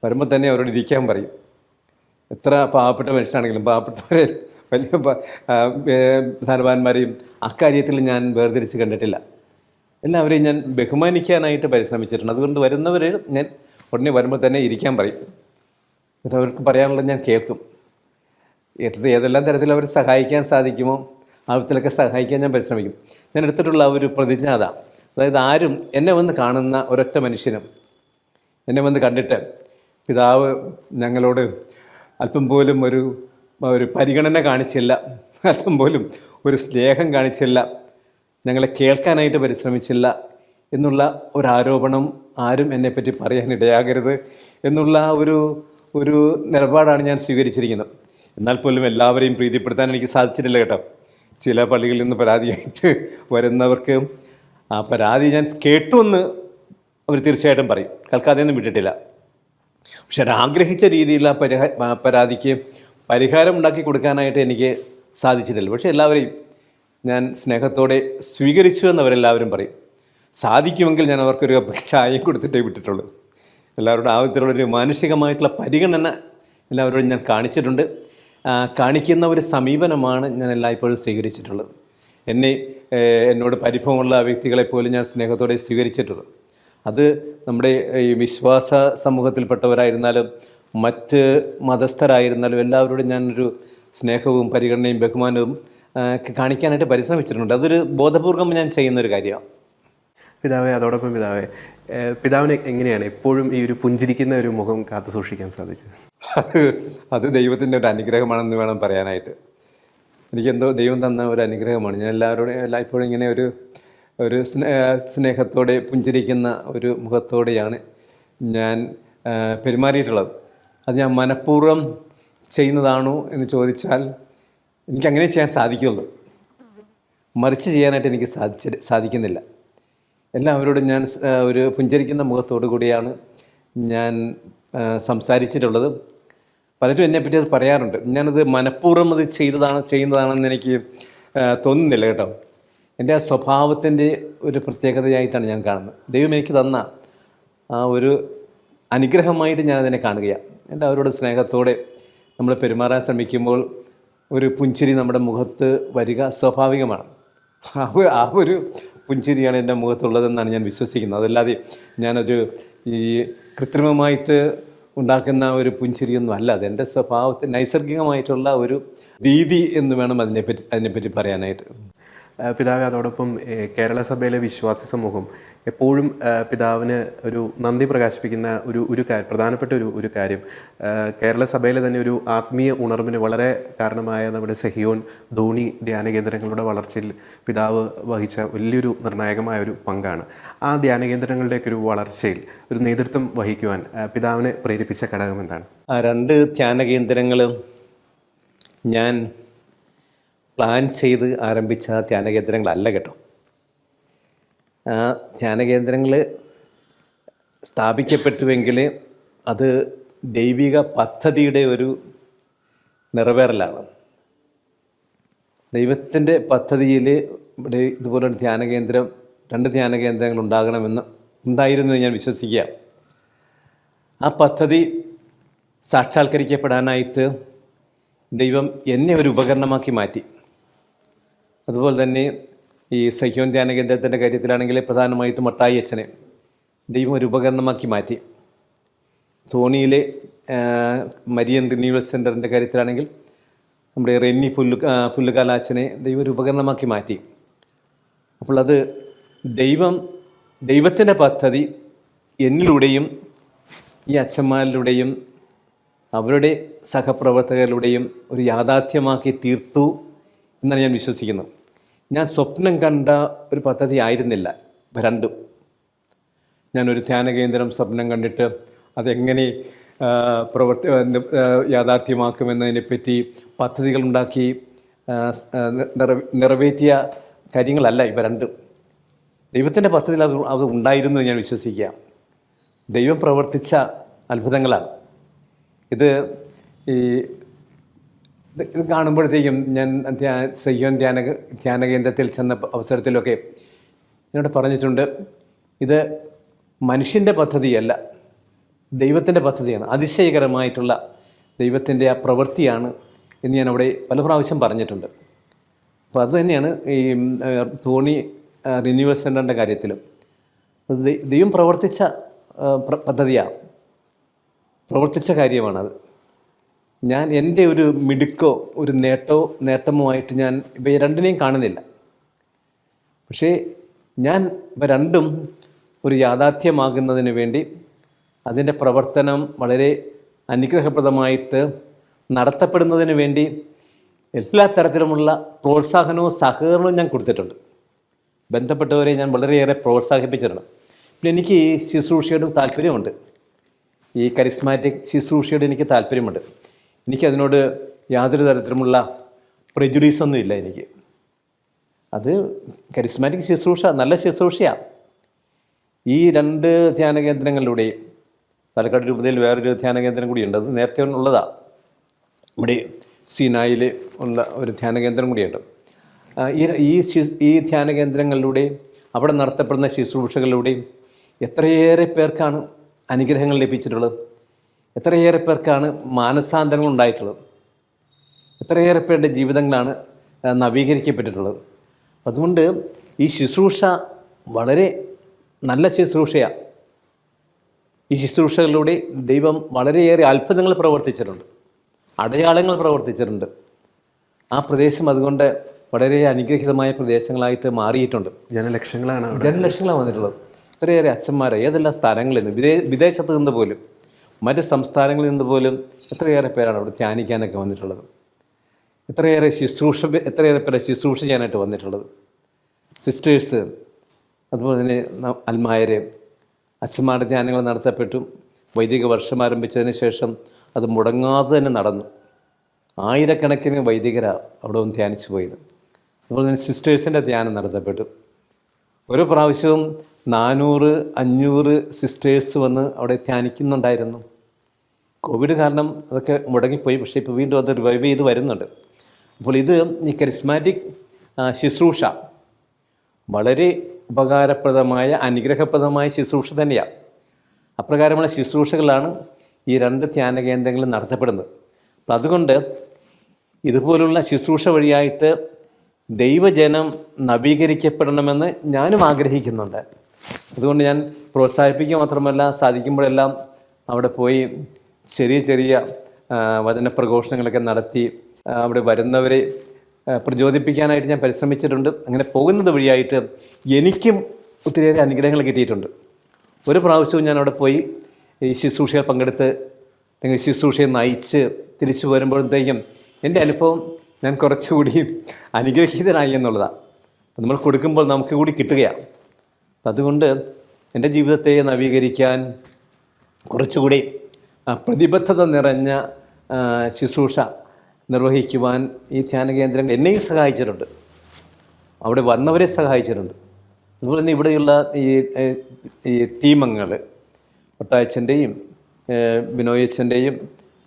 വരുമ്പോൾ തന്നെ അവരോട് ഇരിക്കാൻ പറയും. എത്ര പാവപ്പെട്ട മനുഷ്യനാണെങ്കിലും പാവപ്പെട്ടവരെ വലിയ ധനവാന്മാരെയും അക്കാര്യത്തിൽ ഞാൻ വേർതിരിച്ച് കണ്ടിട്ടില്ല. എല്ലാവരെയും ഞാൻ ബഹുമാനിക്കാനായിട്ട് പരിശ്രമിച്ചിട്ടുണ്ട്. അതുകൊണ്ട് വരുന്നവരെ ഞാൻ ഉടനെ വരുമ്പോൾ തന്നെ ഇരിക്കാൻ പറയും. ഇത് അവർക്ക് പറയാനുള്ളത് ഞാൻ കേൾക്കും. ഏതെല്ലാം തരത്തിൽ അവർ സഹായിക്കാൻ സാധിക്കുമോ ആ വിധത്തിലൊക്കെ സഹായിക്കാൻ ഞാൻ പരിശ്രമിക്കും. ഞാൻ എടുത്തിട്ടുള്ള ഒരു പ്രതിജ്ഞ അതാണ്. അതായത് ആരും എന്നെ വന്ന് കാണുന്ന ഒരൊറ്റ മനുഷ്യനും എന്നെ വന്ന് കണ്ടിട്ട് പിതാവ് ഞങ്ങളോട് അല്പം പോലും ഒരു പരിഗണന കാണിച്ചില്ല, അല്പം പോലും ഒരു സ്നേഹം കാണിച്ചില്ല, ഞങ്ങളെ കേൾക്കാനായിട്ട് പരിശ്രമിച്ചില്ല എന്നുള്ള ഒരാരോപണം ആരും എന്നെപ്പറ്റി പറയാനിടയാകരുത് എന്നുള്ള ഒരു നിലപാടാണ് ഞാൻ സ്വീകരിച്ചിരിക്കുന്നത്. എന്നാൽ പോലും എല്ലാവരെയും പ്രീതിപ്പെടുത്താൻ എനിക്ക് സാധിച്ചിട്ടില്ല കേട്ടോ. ചില പള്ളികളിൽ നിന്ന് പരാതിയായിട്ട് വരുന്നവർക്ക് ആ പരാതി ഞാൻ കേട്ടുവെന്ന് അവർ തീർച്ചയായിട്ടും പറയും, കേൾക്കാതെയൊന്നും വിട്ടിട്ടില്ല. പക്ഷെ ആഗ്രഹിച്ച രീതിയിലുള്ള പരാതിക്ക് പരിഹാരം ഉണ്ടാക്കി കൊടുക്കാനായിട്ട് എനിക്ക് സാധിച്ചിട്ടില്ല. പക്ഷേ എല്ലാവരെയും ഞാൻ സ്നേഹത്തോടെ സ്വീകരിച്ചു എന്നവരെല്ലാവരും പറയും. സാധിക്കുമെങ്കിൽ ഞാൻ അവർക്കൊരു ചായയും കൊടുത്തിട്ടേ വിട്ടിട്ടുള്ളൂ. എല്ലാവരോടും ആവശ്യത്തിലുള്ളൊരു മാനുഷികമായിട്ടുള്ള പരിഗണന എല്ലാവരോടും ഞാൻ കാണിച്ചിട്ടുണ്ട്. കാണിക്കുന്ന ഒരു സമീപനമാണ് ഞാൻ എല്ലായ്പ്പോഴും സ്വീകരിച്ചിട്ടുള്ളത്. എന്നോട് പരിഭവമുള്ള വ്യക്തികളെപ്പോലും ഞാൻ സ്നേഹത്തോടെ സ്വീകരിച്ചിട്ടുള്ളൂ. അത് നമ്മുടെ ഈ വിശ്വാസ സമൂഹത്തിൽപ്പെട്ടവരായിരുന്നാലും മറ്റ് മതസ്ഥരായിരുന്നാലും എല്ലാവരോടും ഞാനൊരു സ്നേഹവും പരിഗണനയും ബഹുമാനവും കാണിക്കാനായിട്ട് പരിശ്രമിച്ചിട്ടുണ്ട്. അതൊരു ബോധപൂർവം ഞാൻ ചെയ്യുന്നൊരു കാര്യമാണ്. അതോടൊപ്പം പിതാവിന് എങ്ങനെയാണ് എപ്പോഴും ഈ ഒരു പുഞ്ചിരിക്കുന്ന ഒരു മുഖം കാത്തു സൂക്ഷിക്കാൻ സാധിച്ചത്? അത് ദൈവത്തിൻ്റെ ഒരു അനുഗ്രഹമാണെന്ന് വേണം പറയാനായിട്ട്. എനിക്കെന്തോ ദൈവം തന്ന ഒരു അനുഗ്രഹമാണ്. ഞാൻ എല്ലായ്പ്പോഴും ഇങ്ങനെ ഒരു സ്നേഹത്തോടെ പുഞ്ചിരിക്കുന്ന ഒരു മുഖത്തോടെയാണ് ഞാൻ പെരുമാറിയിട്ടുള്ളത്. അത് ഞാൻ മനഃപൂർവ്വം ചെയ്യുന്നതാണോ എന്ന് ചോദിച്ചാൽ എനിക്കങ്ങനെ ചെയ്യാൻ സാധിക്കുള്ളൂ. മറിച്ച് ചെയ്യാനായിട്ട് എനിക്ക് സാധിക്കുന്നില്ല. എല്ലാവരോടും ഞാൻ ഒരു പുഞ്ചിരിക്കുന്ന മുഖത്തോടു കൂടിയാണ് ഞാൻ സംസാരിച്ചിട്ടുള്ളത്. പലരും എന്നെപ്പറ്റി അത് പറയാറുണ്ട്. ഞാനത് മനഃപൂർവ്വം അത് ചെയ്യുന്നതാണെന്ന് എനിക്ക് തോന്നുന്നില്ല കേട്ടോ. എൻ്റെ ആ സ്വഭാവത്തിൻ്റെ ഒരു പ്രത്യേകതയായിട്ടാണ് ഞാൻ കാണുന്നത്. ദൈവം എനിക്ക് തന്ന ആ ഒരു അനുഗ്രഹമായിട്ട് ഞാനതിനെ കാണുകയാണ്. എല്ലാവരോടും സ്നേഹത്തോടെ നമ്മൾ പെരുമാറാൻ ശ്രമിക്കുമ്പോൾ ഒരു പുഞ്ചിരി നമ്മുടെ മുഖത്ത് വരിക സ്വാഭാവികമാണ്. ആ ഒരു പുഞ്ചിരിയാണ് എൻ്റെ മുഖത്തുള്ളതെന്നാണ് ഞാൻ വിശ്വസിക്കുന്നത്. അതല്ലാതെ ഞാനൊരു ഈ കൃത്രിമമായിട്ട് ഉണ്ടാക്കുന്ന ഒരു പുഞ്ചിരിയൊന്നും അല്ല. അത് എൻ്റെ സ്വഭാവത്തിൽ നൈസർഗികമായിട്ടുള്ള ഒരു രീതി എന്ന് വേണം അതിനെപ്പറ്റി പറയാനായിട്ട്. പിതാവ്, അതോടൊപ്പം കേരള സഭയിലെ വിശ്വാസി സമൂഹം എപ്പോഴും പിതാവിന് ഒരു നന്ദി പ്രകാശിപ്പിക്കുന്ന ഒരു പ്രധാനപ്പെട്ട ഒരു കാര്യം, കേരള സഭയിലെ തന്നെ ഒരു ആത്മീയ ഉണർവിന് വളരെ കാരണമായ നമ്മുടെ സെഹിയോൻ ധോണി ധ്യാന കേന്ദ്രങ്ങളുടെ വളർച്ചയിൽ പിതാവ് വഹിച്ച വലിയൊരു നിർണായകമായ ഒരു പങ്കാണ്. ആ ധ്യാന കേന്ദ്രങ്ങളുടെയൊക്കെ ഒരു വളർച്ചയിൽ ഒരു നേതൃത്വം വഹിക്കുവാൻ പിതാവിനെ പ്രേരിപ്പിച്ച ഘടകം എന്താണ്? ആ 2 ധ്യാന കേന്ദ്രങ്ങളും ഞാൻ പ്ലാൻ ചെയ്ത് ആരംഭിച്ച ധ്യാനകേന്ദ്രങ്ങളല്ല കേട്ടോ. ആ ധ്യാനകേന്ദ്രങ്ങൾ സ്ഥാപിക്കപ്പെട്ടുവെങ്കിൽ അത് ദൈവിക പദ്ധതിയുടെ ഒരു നിറവേറലാണ്. ദൈവത്തിൻ്റെ പദ്ധതിയിൽ ഇവിടെ ഇതുപോലൊരു ധ്യാനകേന്ദ്രം, 2 ധ്യാനകേന്ദ്രങ്ങൾ ഉണ്ടായിരുന്നു ഞാൻ വിശ്വസിക്കുക. ആ പദ്ധതി സാക്ഷാത്കരിക്കപ്പെടാനായിട്ട് ദൈവം എന്നെ ഒരു ഉപകരണമാക്കി മാറ്റി. അതുപോലെ തന്നെ ഈ സഹ്യോൻ ധ്യാന കേന്ദ്രത്തിൻ്റെ കാര്യത്തിലാണെങ്കിൽ പ്രധാനമായിട്ടും മട്ടായി അച്ഛനെ ദൈവം ഒരു ഉപകരണമാക്കി മാറ്റി. ധോണിയിലെ മരിയൻ റിന്യൂവൽ സെൻ്ററിൻ്റെ കാര്യത്തിലാണെങ്കിൽ നമ്മുടെ റെന്നി പുല്ലുകാലാച്ചനെ ദൈവം ഒരു ഉപകരണമാക്കി മാറ്റി. അപ്പോൾ അത് ദൈവത്തിൻ്റെ പദ്ധതി എന്നിലൂടെയും ഈ അച്ഛന്മാരിലൂടെയും അവരുടെ സഹപ്രവർത്തകരുടെയും ഒരു യാഥാർത്ഥ്യമാക്കി തീർത്തു എന്നാണ് ഞാൻ വിശ്വസിക്കുന്നത്. ഞാൻ സ്വപ്നം കണ്ട ഒരു പദ്ധതി ആയിരുന്നില്ല 2. ഞാനൊരു ധ്യാനകേന്ദ്രം സ്വപ്നം കണ്ടിട്ട് അതെങ്ങനെ യാഥാർത്ഥ്യമാക്കുമെന്നതിനെപ്പറ്റി പദ്ധതികളുണ്ടാക്കി നിറവേറ്റിയ കാര്യങ്ങളല്ല ഇവ 2. ദൈവത്തിൻ്റെ പദ്ധതിയിൽ അത് ഉണ്ടായിരുന്നു ഞാൻ വിശ്വസിക്കുക. ദൈവം പ്രവർത്തിച്ച അത്ഭുതങ്ങളാണ് ഇത്. ഇത് കാണുമ്പോഴത്തേക്കും ഞാൻ സഹ്യോൻ ധ്യാനകേന്ദ്രത്തിൽ ചെന്ന അവസരത്തിലൊക്കെ എന്നോട് പറഞ്ഞിട്ടുണ്ട്, ഇത് മനുഷ്യൻ്റെ പദ്ധതിയല്ല, ദൈവത്തിൻ്റെ പദ്ധതിയാണ്, അതിശയകരമായിട്ടുള്ള ദൈവത്തിൻ്റെ ആ പ്രവൃത്തിയാണ് എന്ന് ഞാൻ അവിടെ പല പ്രാവശ്യം പറഞ്ഞിട്ടുണ്ട്. അപ്പോൾ അതുതന്നെയാണ് ഈ ധോണി റിന്യൂവൽ സെൻ്ററിൻ്റെ കാര്യത്തിലും. ദൈവം പ്രവർത്തിച്ച പദ്ധതിയാണ്, പ്രവർത്തിച്ച കാര്യമാണത്. ഞാൻ എൻ്റെ ഒരു മിടുക്കോ ഒരു നേട്ടമോ ആയിട്ട് ഞാൻ ഇവ 2നെയും കാണുന്നില്ല. പക്ഷേ ഞാൻ ഇവ 2ഉം ഒരു യാഥാർത്ഥ്യമാകുന്നതിന് വേണ്ടി അതിൻ്റെ പ്രവർത്തനം വളരെ അനുഗ്രഹപ്രദമായിട്ട് നടത്തപ്പെടുന്നതിന് വേണ്ടി എല്ലാ തരത്തിലുമുള്ള പ്രോത്സാഹനവും സഹകരണവും ഞാൻ കൊടുത്തിട്ടുണ്ട്. ബന്ധപ്പെട്ടവരെ ഞാൻ വളരെയേറെ പ്രോത്സാഹിപ്പിച്ചിട്ടുണ്ട്. പിന്നെ എനിക്ക് ഈ ശുശ്രൂഷയോടും താല്പര്യമുണ്ട്, ഈ കരിസ്മാറ്റിക് ശുശ്രൂഷയോട് എനിക്ക് താല്പര്യമുണ്ട്. എനിക്കതിനോട് യാതൊരു തരത്തിലുമുള്ള പ്രെജുഡീസൊന്നും ഇല്ല എനിക്ക്. അത് കരിസ്മാറ്റിക് ശുശ്രൂഷ നല്ല ശുശ്രൂഷയാണ്. ഈ 2 ധ്യാനകേന്ദ്രങ്ങളിലൂടെയും പാലക്കാട് രൂപതയിൽ വേറൊരു ധ്യാനകേന്ദ്രം കൂടിയുണ്ട്, അത് നേരത്തെ ഉള്ളതാണ്. ഇവിടെ സീനായിൽ ഉള്ള ഒരു ധ്യാനകേന്ദ്രം കൂടിയുണ്ട്. ഈ ധ്യാനകേന്ദ്രങ്ങളിലൂടെയും അവിടെ നടത്തപ്പെടുന്ന ശുശ്രൂഷകളിലൂടെയും എത്രയേറെ പേർക്കാണ് അനുഗ്രഹങ്ങൾ ലഭിച്ചിട്ടുള്ളത്, എത്രയേറെ പേർക്കാണ് മാനസാന്തരങ്ങൾ ഉണ്ടായിട്ടുള്ളത്, എത്രയേറെ പേരുടെ ജീവിതങ്ങളാണ് നവീകരിക്കപ്പെട്ടിട്ടുള്ളത്. അതുകൊണ്ട് ഈ ശുശ്രൂഷ വളരെ നല്ല ശുശ്രൂഷയാണ്. ഈ ശുശ്രൂഷകളിലൂടെ ദൈവം വളരെയേറെ അത്ഭുതങ്ങൾ പ്രവർത്തിച്ചിട്ടുണ്ട്, അടയാളങ്ങൾ പ്രവർത്തിച്ചിട്ടുണ്ട്. ആ പ്രദേശം അതുകൊണ്ട് വളരെ അനുഗ്രഹീതമായ പ്രദേശങ്ങളായിട്ട് മാറിയിട്ടുണ്ട്. ജനലക്ഷങ്ങളാണ് വന്നിട്ടുള്ളത്. ഇത്രയേറെ അച്ഛന്മാരെ ഏതെല്ലാം സ്ഥലങ്ങളിൽ നിന്ന്, വിദേശത്ത് നിന്ന് പോലും മറ്റ് സംസ്ഥാനങ്ങളിൽ നിന്ന് പോലും എത്രയേറെ പേരാണ് അവിടെ ധ്യാനിക്കാനൊക്കെ വന്നിട്ടുള്ളത്. എത്രയേറെ പേരെ ശുശ്രൂഷ ചെയ്യാനായിട്ട് വന്നിട്ടുള്ളത്. സിസ്റ്റേഴ്സ്, അതുപോലെ തന്നെ അൽമായർ, അച്ഛന്മാരുടെ ധ്യാനങ്ങൾ നടത്തപ്പെട്ടു. വൈദിക വർഷം ആരംഭിച്ചതിന് ശേഷം അത് മുടങ്ങാതെ തന്നെ നടന്നു. ആയിരക്കണക്കിന് വൈദികരാണ് അവിടെ ഒന്ന് ധ്യാനിച്ചു പോയത്. അതുപോലെ തന്നെ സിസ്റ്റേഴ്സിൻ്റെ ധ്യാനം നടത്തപ്പെട്ടു. ഓരോ പ്രാവശ്യവും 400-500 സിസ്റ്റേഴ്സ് വന്ന് അവിടെ ധ്യാനിക്കുന്നുണ്ടായിരുന്നു. കോവിഡ് കാരണം അതൊക്കെ മുടങ്ങിപ്പോയി. പക്ഷേ ഇപ്പോൾ വീണ്ടും അത് റിവൈവ് ചെയ്ത് വരുന്നുണ്ട്. അപ്പോൾ ഇത് ഈ കരിസ്മാറ്റിക് ശുശ്രൂഷ വളരെ ഉപകാരപ്രദമായ അനുഗ്രഹപ്രദമായ ശുശ്രൂഷ തന്നെയാണ്. അപ്രകാരമുള്ള ശുശ്രൂഷകളാണ് ഈ 2 ധ്യാനകേന്ദ്രങ്ങളിൽ നടത്തപ്പെടുന്നത്. അപ്പം അതുകൊണ്ട് ഇതുപോലുള്ള ശുശ്രൂഷ വഴിയായിട്ട് ദൈവജനം നവീകരിക്കപ്പെടണമെന്ന് ഞാനും ആഗ്രഹിക്കുന്നുണ്ട്. അതുകൊണ്ട് ഞാൻ പ്രോത്സാഹിപ്പിക്കുക മാത്രമല്ല, സാധിക്കുമ്പോഴെല്ലാം അവിടെ പോയി ചെറിയ ചെറിയ വചന പ്രഘോഷണങ്ങളൊക്കെ നടത്തി അവിടെ വരുന്നവരെ പ്രചോദിപ്പിക്കാനായിട്ട് ഞാൻ പരിശ്രമിച്ചിട്ടുണ്ട്. അങ്ങനെ പോകുന്നത് വഴിയായിട്ട് എനിക്കും ഒത്തിരിയേറെ അനുഗ്രഹങ്ങൾ കിട്ടിയിട്ടുണ്ട്. ഒരു പ്രാവശ്യവും ഞാൻ അവിടെ പോയി ഈ ശുശ്രൂഷയിൽ പങ്കെടുത്ത് ശുശ്രൂഷയെ നയിച്ച് തിരിച്ചു വരുമ്പോഴത്തേക്കും എൻ്റെ അനുഭവം ഞാൻ കുറച്ചുകൂടി അനുഗ്രഹീതനായി എന്നുള്ളതാണ്. നമ്മൾ കൊടുക്കുമ്പോൾ നമുക്ക് കൂടി കിട്ടുകയാണ്. അതുകൊണ്ട് എൻ്റെ ജീവിതത്തെ നവീകരിക്കാൻ കുറച്ചുകൂടി പ്രതിബദ്ധത നിറഞ്ഞ ശുശ്രൂഷ നിർവഹിക്കുവാൻ ഈ ധ്യാന കേന്ദ്രങ്ങൾ എന്നെയും സഹായിച്ചിട്ടുണ്ട്, അവിടെ വന്നവരെ സഹായിച്ചിട്ടുണ്ട്. അതുപോലെ തന്നെ ഇവിടെയുള്ള ഈ ടീമങ്ങൾ ഒട്ടായച്ചൻ്റെയും ബിനോയച്ചൻ്റെയും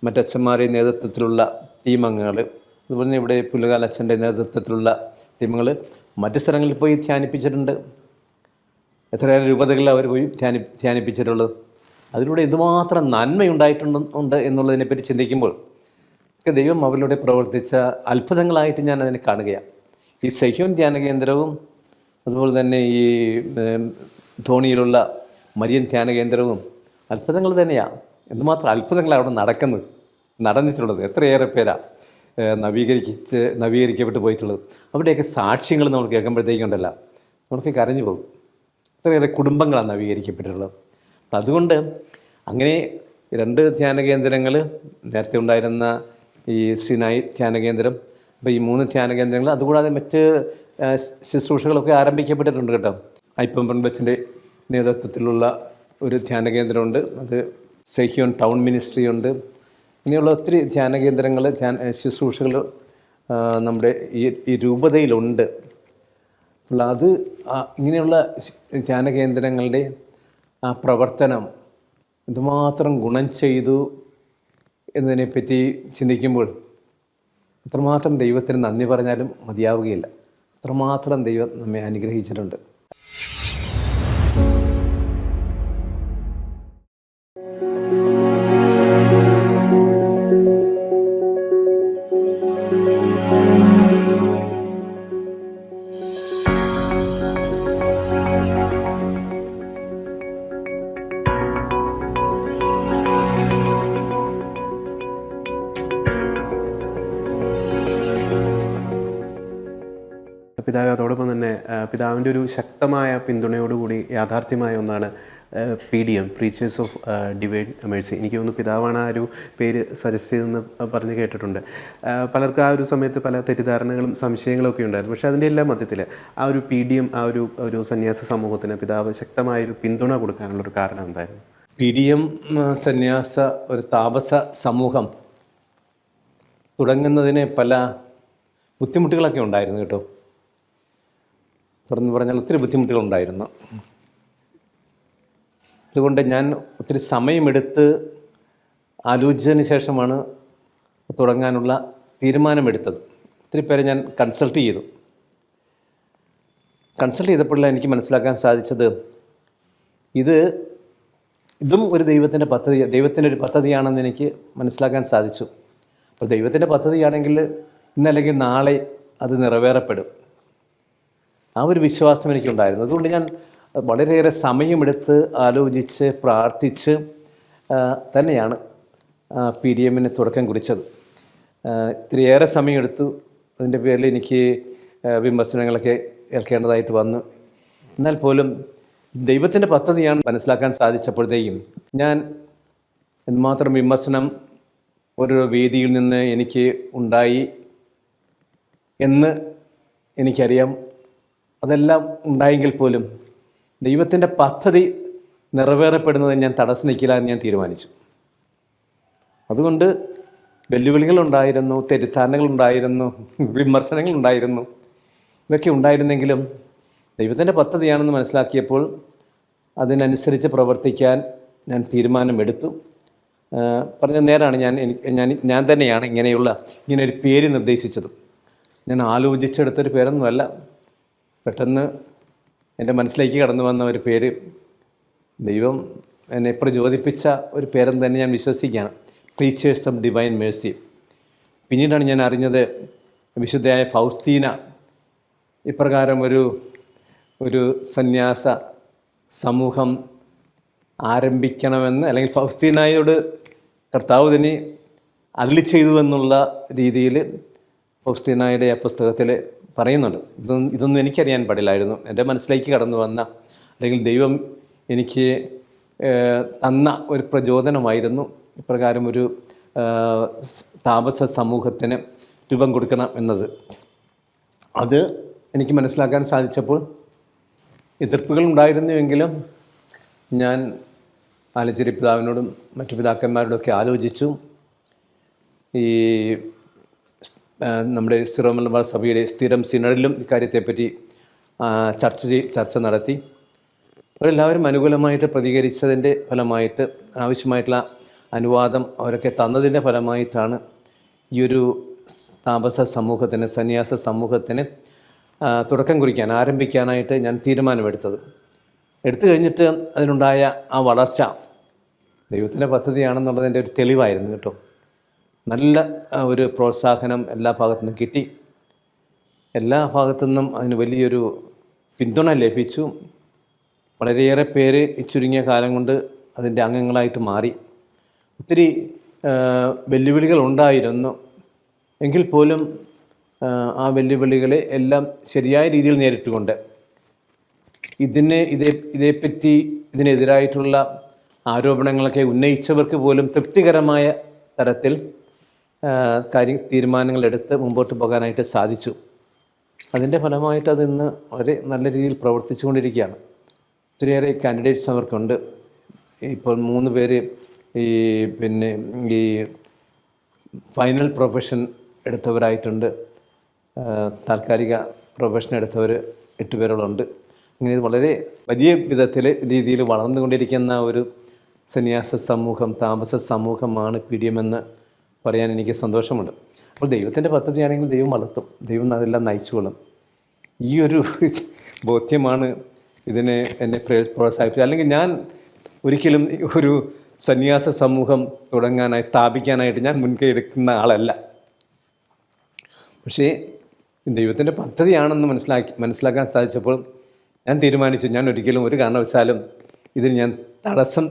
മറ്റച്ഛന്മാരുടെ നേതൃത്വത്തിലുള്ള ടീമങ്ങൾ, അതുപോലെ തന്നെ ഇവിടെ പുല്ലുകാലച്ഛൻ്റെ നേതൃത്വത്തിലുള്ള ടീമുകൾ മറ്റ് സ്ഥലങ്ങളിൽ പോയി ധ്യാനിപ്പിച്ചിട്ടുണ്ട്. എത്രയേറെ രൂപതകളിൽ അവർ പോയി ധ്യാനിപ്പിച്ചിട്ടുള്ളത്. അതിലൂടെ എന്തുമാത്രം നന്മയുണ്ടായിട്ടുണ്ട് എന്നുള്ളതിനെപ്പറ്റി ചിന്തിക്കുമ്പോൾ ദൈവം അവരിലൂടെ പ്രവർത്തിച്ച അത്ഭുതങ്ങളായിട്ട് ഞാൻ അതിനെ കാണുകയാണ്. ഈ സഹ്യോൻ ധ്യാന കേന്ദ്രവും അതുപോലെ തന്നെ ഈ ധോണിയിലുള്ള മരിയൻ ധ്യാന കേന്ദ്രവും അത്ഭുതങ്ങൾ തന്നെയാണ്. എന്തുമാത്രം അത്ഭുതങ്ങളാണ് അവിടെ നടന്നിട്ടുള്ളത്. എത്രയേറെ പേരാണ് നവീകരിക്കപ്പെട്ട് പോയിട്ടുള്ളത്. അവിടെയൊക്കെ സാക്ഷ്യങ്ങൾ നമ്മൾ കേൾക്കുമ്പോഴത്തേക്കുണ്ടല്ല നമുക്ക് കരഞ്ഞു പോകും. എത്രയേറെ കുടുംബങ്ങളാണ് നവീകരിക്കപ്പെട്ടിട്ടുള്ളത്. അതുകൊണ്ട് അങ്ങനെ 2 ധ്യാന കേന്ദ്രങ്ങൾ, നേരത്തെ ഉണ്ടായിരുന്ന ഈ സിനായി ധ്യാന കേന്ദ്രം, അപ്പോൾ ഈ 3 ധ്യാന കേന്ദ്രങ്ങൾ, അതുകൂടാതെ മറ്റ് ശുശ്രൂഷകളൊക്കെ ആരംഭിക്കപ്പെട്ടിട്ടുണ്ട് കേട്ടോ. ഐപ്പം പൺബച്ചിൻ്റെ നേതൃത്വത്തിലുള്ള ഒരു ധ്യാന കേന്ദ്രമുണ്ട്, അത് സഹ്യോൻ ടൗൺ മിനിസ്ട്രി ഉണ്ട്. ഇങ്ങനെയുള്ള ഒത്തിരി ധ്യാന കേന്ദ്രങ്ങൾ, ശുശ്രൂഷകൾ നമ്മുടെ ഈ രൂപതയിലുണ്ട്. അത് ഇങ്ങനെയുള്ള ധ്യാന കേന്ദ്രങ്ങളുടെ ആ പ്രവർത്തനം എന്തുമാത്രം ഗുണം ചെയ്തു എന്നതിനെപ്പറ്റി ചിന്തിക്കുമ്പോൾ അത്രമാത്രം ദൈവത്തിന് നന്ദി പറഞ്ഞാലും മതിയാവുകയില്ല. അത്രമാത്രം ദൈവം നമ്മെ അനുഗ്രഹിച്ചിട്ടുണ്ട്. പിതാവ്, അതോടൊപ്പം തന്നെ പിതാവിൻ്റെ ഒരു ശക്തമായ പിന്തുണയോടുകൂടി യാഥാർത്ഥ്യമായ ഒന്നാണ് PDM, preachers of divine Mercy. എനിക്ക് തോന്നുന്നു പിതാവാണ് ആ ഒരു പേര് സജസ്റ്റ് ചെയ്തെന്ന് പറഞ്ഞ് കേട്ടിട്ടുണ്ട്. പലർക്കും ആ ഒരു സമയത്ത് പല തെറ്റിദ്ധാരണകളും സംശയങ്ങളും ഒക്കെ ഉണ്ടായിരുന്നു. പക്ഷേ അതിൻ്റെ എല്ലാ മധ്യത്തിൽ ആ ഒരു PDM, ആ ഒരു സന്യാസ സമൂഹത്തിന് പിതാവ് ശക്തമായൊരു പിന്തുണ കൊടുക്കാനുള്ളൊരു കാരണം എന്തായിരുന്നു? PDM സന്യാസ ഒരു താപസ സമൂഹം തുടങ്ങുന്നതിന് പല ബുദ്ധിമുട്ടുകളൊക്കെ ഉണ്ടായിരുന്നു കേട്ടോ. തുറന്നു പറഞ്ഞാൽ ഒത്തിരി ബുദ്ധിമുട്ടുകളുണ്ടായിരുന്നു. അതുകൊണ്ട് ഞാൻ ഒത്തിരി സമയമെടുത്ത് ആലോചിച്ചതിന് ശേഷമാണ് തുടങ്ങാനുള്ള തീരുമാനമെടുത്തത്. ഒത്തിരി പേരെ ഞാൻ കൺസൾട്ട് ചെയ്തപ്പോഴാണ് എനിക്ക് മനസ്സിലാക്കാൻ സാധിച്ചത് ഇതും ഒരു ദൈവത്തിൻ്റെ ഒരു പദ്ധതിയാണെന്ന് എനിക്ക് മനസ്സിലാക്കാൻ സാധിച്ചു. അപ്പോൾ ദൈവത്തിൻ്റെ പദ്ധതിയാണെങ്കിൽ ഇന്നല്ലെങ്കിൽ നാളെ അത് നിറവേറപ്പെടും. ആ ഒരു വിശ്വാസം എനിക്കുണ്ടായിരുന്നു. അതുകൊണ്ട് ഞാൻ വളരെയേറെ സമയമെടുത്ത് ആലോചിച്ച് പ്രാർത്ഥിച്ച് തന്നെയാണ് PDM തുടക്കം കുറിച്ചത്. ഇത്രയേറെ സമയമെടുത്തു. അതിൻ്റെ പേരിൽ എനിക്ക് വിമർശനങ്ങളൊക്കെ ഏൽക്കേണ്ടതായിട്ട് വന്നു. എന്നാൽ പോലും ദൈവത്തിൻ്റെ പദ്ധതിയാണ് മനസ്സിലാക്കാൻ സാധിച്ചപ്പോഴത്തേക്കും ഞാൻ എന്തുമാത്രം വിമർശനം ഓരോ വേദിയിൽ നിന്ന് എനിക്ക് ഉണ്ടായി എന്ന് എനിക്കറിയാം. അതെല്ലാം ഉണ്ടായെങ്കിൽ പോലും ദൈവത്തിൻ്റെ പദ്ധതി നിറവേറപ്പെടുന്നത് ഞാൻ തടസ്സം നിൽക്കില്ല എന്ന് ഞാൻ തീരുമാനിച്ചു. അതുകൊണ്ട് വെല്ലുവിളികളുണ്ടായിരുന്നു, തെറ്റിദ്ധാരണകളുണ്ടായിരുന്നു, വിമർശനങ്ങളുണ്ടായിരുന്നു. ഇവയൊക്കെ ഉണ്ടായിരുന്നെങ്കിലും ദൈവത്തിൻ്റെ പദ്ധതിയാണെന്ന് മനസ്സിലാക്കിയപ്പോൾ അതിനനുസരിച്ച് പ്രവർത്തിക്കാൻ ഞാൻ തീരുമാനമെടുത്തു. പറഞ്ഞ നേരാണ്. ഞാൻ തന്നെയാണ് ഇങ്ങനെയൊരു പേര് നിർദ്ദേശിച്ചത്. ഞാൻ ആലോചിച്ചെടുത്തൊരു പേരൊന്നുമല്ല. പെട്ടെന്ന് എൻ്റെ മനസ്സിലേക്ക് കടന്നു വന്ന ഒരു പേര്, ദൈവം എന്നെ പ്രചോദിപ്പിച്ച ഒരു പേരെന്ന് തന്നെ ഞാൻ വിശ്വസിക്കുകയാണ്. Preachers of divine Mercy. പിന്നീടാണ് ഞാൻ അറിഞ്ഞത് വിശുദ്ധയായ ഫൗസ്തീന ഇപ്രകാരം ഒരു സന്യാസ സമൂഹം ആരംഭിക്കണമെന്ന്, അല്ലെങ്കിൽ ഫൗസ്തീനായോട് കർത്താവ് തന്നെ അരുളി ചെയ്തു എന്നുള്ള രീതിയിൽ ഫൗസ്തീനായുടെ ആ പുസ്തകത്തിൽ പറയുന്നുണ്ട്. ഇതൊന്നും എനിക്കറിയാൻ പാടില്ലായിരുന്നു. എൻ്റെ മനസ്സിലേക്ക് കടന്നു വന്ന, അല്ലെങ്കിൽ ദൈവം എനിക്ക് തന്ന ഒരു പ്രചോദനമായിരുന്നു ഇപ്രകാരം ഒരു താമസ സമൂഹത്തിന് രൂപം കൊടുക്കണം എന്നത്. അത് എനിക്ക് മനസ്സിലാക്കാൻ സാധിച്ചപ്പോൾ എതിർപ്പുകൾ ഉണ്ടായിരുന്നുവെങ്കിലും ഞാൻ ആലഞ്ചേരി പിതാവിനോടും മറ്റു പിതാക്കന്മാരോടൊക്കെ ആലോചിച്ചു. ഈ നമ്മുടെ സിറോ മലബാർ സഭയുടെ സ്ഥിരം സിനഡിലും ഇക്കാര്യത്തെപ്പറ്റി ചർച്ച നടത്തി. അവരെല്ലാവരും അനുകൂലമായിട്ട് പ്രതികരിച്ചതിൻ്റെ ഫലമായിട്ട്, ആവശ്യമായിട്ടുള്ള അനുവാദം അവരൊക്കെ തന്നതിൻ്റെ ഫലമായിട്ടാണ് ഈ ഒരു താമസ സമൂഹത്തിന്, സന്യാസ സമൂഹത്തിന് തുടക്കം കുറിക്കാൻ, ആരംഭിക്കാനായിട്ട് ഞാൻ തീരുമാനമെടുത്തത്. എടുത്തു കഴിഞ്ഞിട്ട് അതിനുണ്ടായ ആ വളർച്ച ദൈവത്തിൻ്റെ പദ്ധതിയാണെന്നുള്ളതിൻ്റെ ഒരു തെളിവായിരുന്നു കേട്ടോ. നല്ല ഒരു പ്രോത്സാഹനം എല്ലാ ഭാഗത്തു നിന്നും കിട്ടി. എല്ലാ ഭാഗത്തു നിന്നും അതിന് വലിയൊരു പിന്തുണ ലഭിച്ചു. വളരെയേറെ പേര് ഈ ചുരുങ്ങിയ കാലം കൊണ്ട് അതിൻ്റെ അംഗങ്ങളായിട്ട് മാറി. ഒത്തിരി വെല്ലുവിളികൾ ഉണ്ടായിരുന്നു. എങ്കിൽ പോലും ആ വെല്ലുവിളികളെ എല്ലാം ശരിയായ രീതിയിൽ നേരിട്ടുകൊണ്ട് ഇതിനെതിരായിട്ടുള്ള ആരോപണങ്ങളൊക്കെ ഉന്നയിച്ചവർക്ക് പോലും തൃപ്തികരമായ തരത്തിൽ തീരുമാനങ്ങളെടുത്ത് മുമ്പോട്ട് പോകാനായിട്ട് സാധിച്ചു. അതിൻ്റെ ഫലമായിട്ട് അത് ഇന്ന് വളരെ നല്ല രീതിയിൽ പ്രവർത്തിച്ചു കൊണ്ടിരിക്കുകയാണ്. ഒത്തിരിയേറെ കാൻഡിഡേറ്റ്സ് അവർക്കുണ്ട്. ഇപ്പോൾ 3 പേര് ഈ ഫൈനൽ പ്രൊഫഷൻ എടുത്തവരായിട്ടുണ്ട്. താൽക്കാലിക പ്രൊഫഷൻ എടുത്തവർ 8 പേരോളുണ്ട്. ഇങ്ങനെ വളരെ വലിയ രീതിയിൽ വളർന്നുകൊണ്ടിരിക്കുന്ന ഒരു സന്യാസ സമൂഹം, താമസ സമൂഹമാണ് PDM എന്ന് പറയാൻ എനിക്ക് സന്തോഷമുണ്ട്. അപ്പോൾ ദൈവത്തിൻ്റെ പദ്ധതിയാണെങ്കിൽ ദൈവം വളർത്തും, ദൈവം അതെല്ലാം നയിച്ചുകൊള്ളും. ഈ ഒരു ബോധ്യമാണ് എന്നെ പ്രോത്സാഹിപ്പിച്ചത്. അല്ലെങ്കിൽ ഞാൻ ഒരിക്കലും ഒരു സന്യാസ സമൂഹം സ്ഥാപിക്കാനായിട്ട് ഞാൻ മുൻകൈ എടുക്കുന്ന ആളല്ല. പക്ഷേ ദൈവത്തിൻ്റെ പദ്ധതിയാണെന്ന് മനസ്സിലാക്കാൻ സാധിച്ചപ്പോൾ ഞാൻ തീരുമാനിച്ചു, ഞാൻ ഒരിക്കലും ഒരു കാരണവശാലും ഇതിന് ഞാൻ തടസ്സം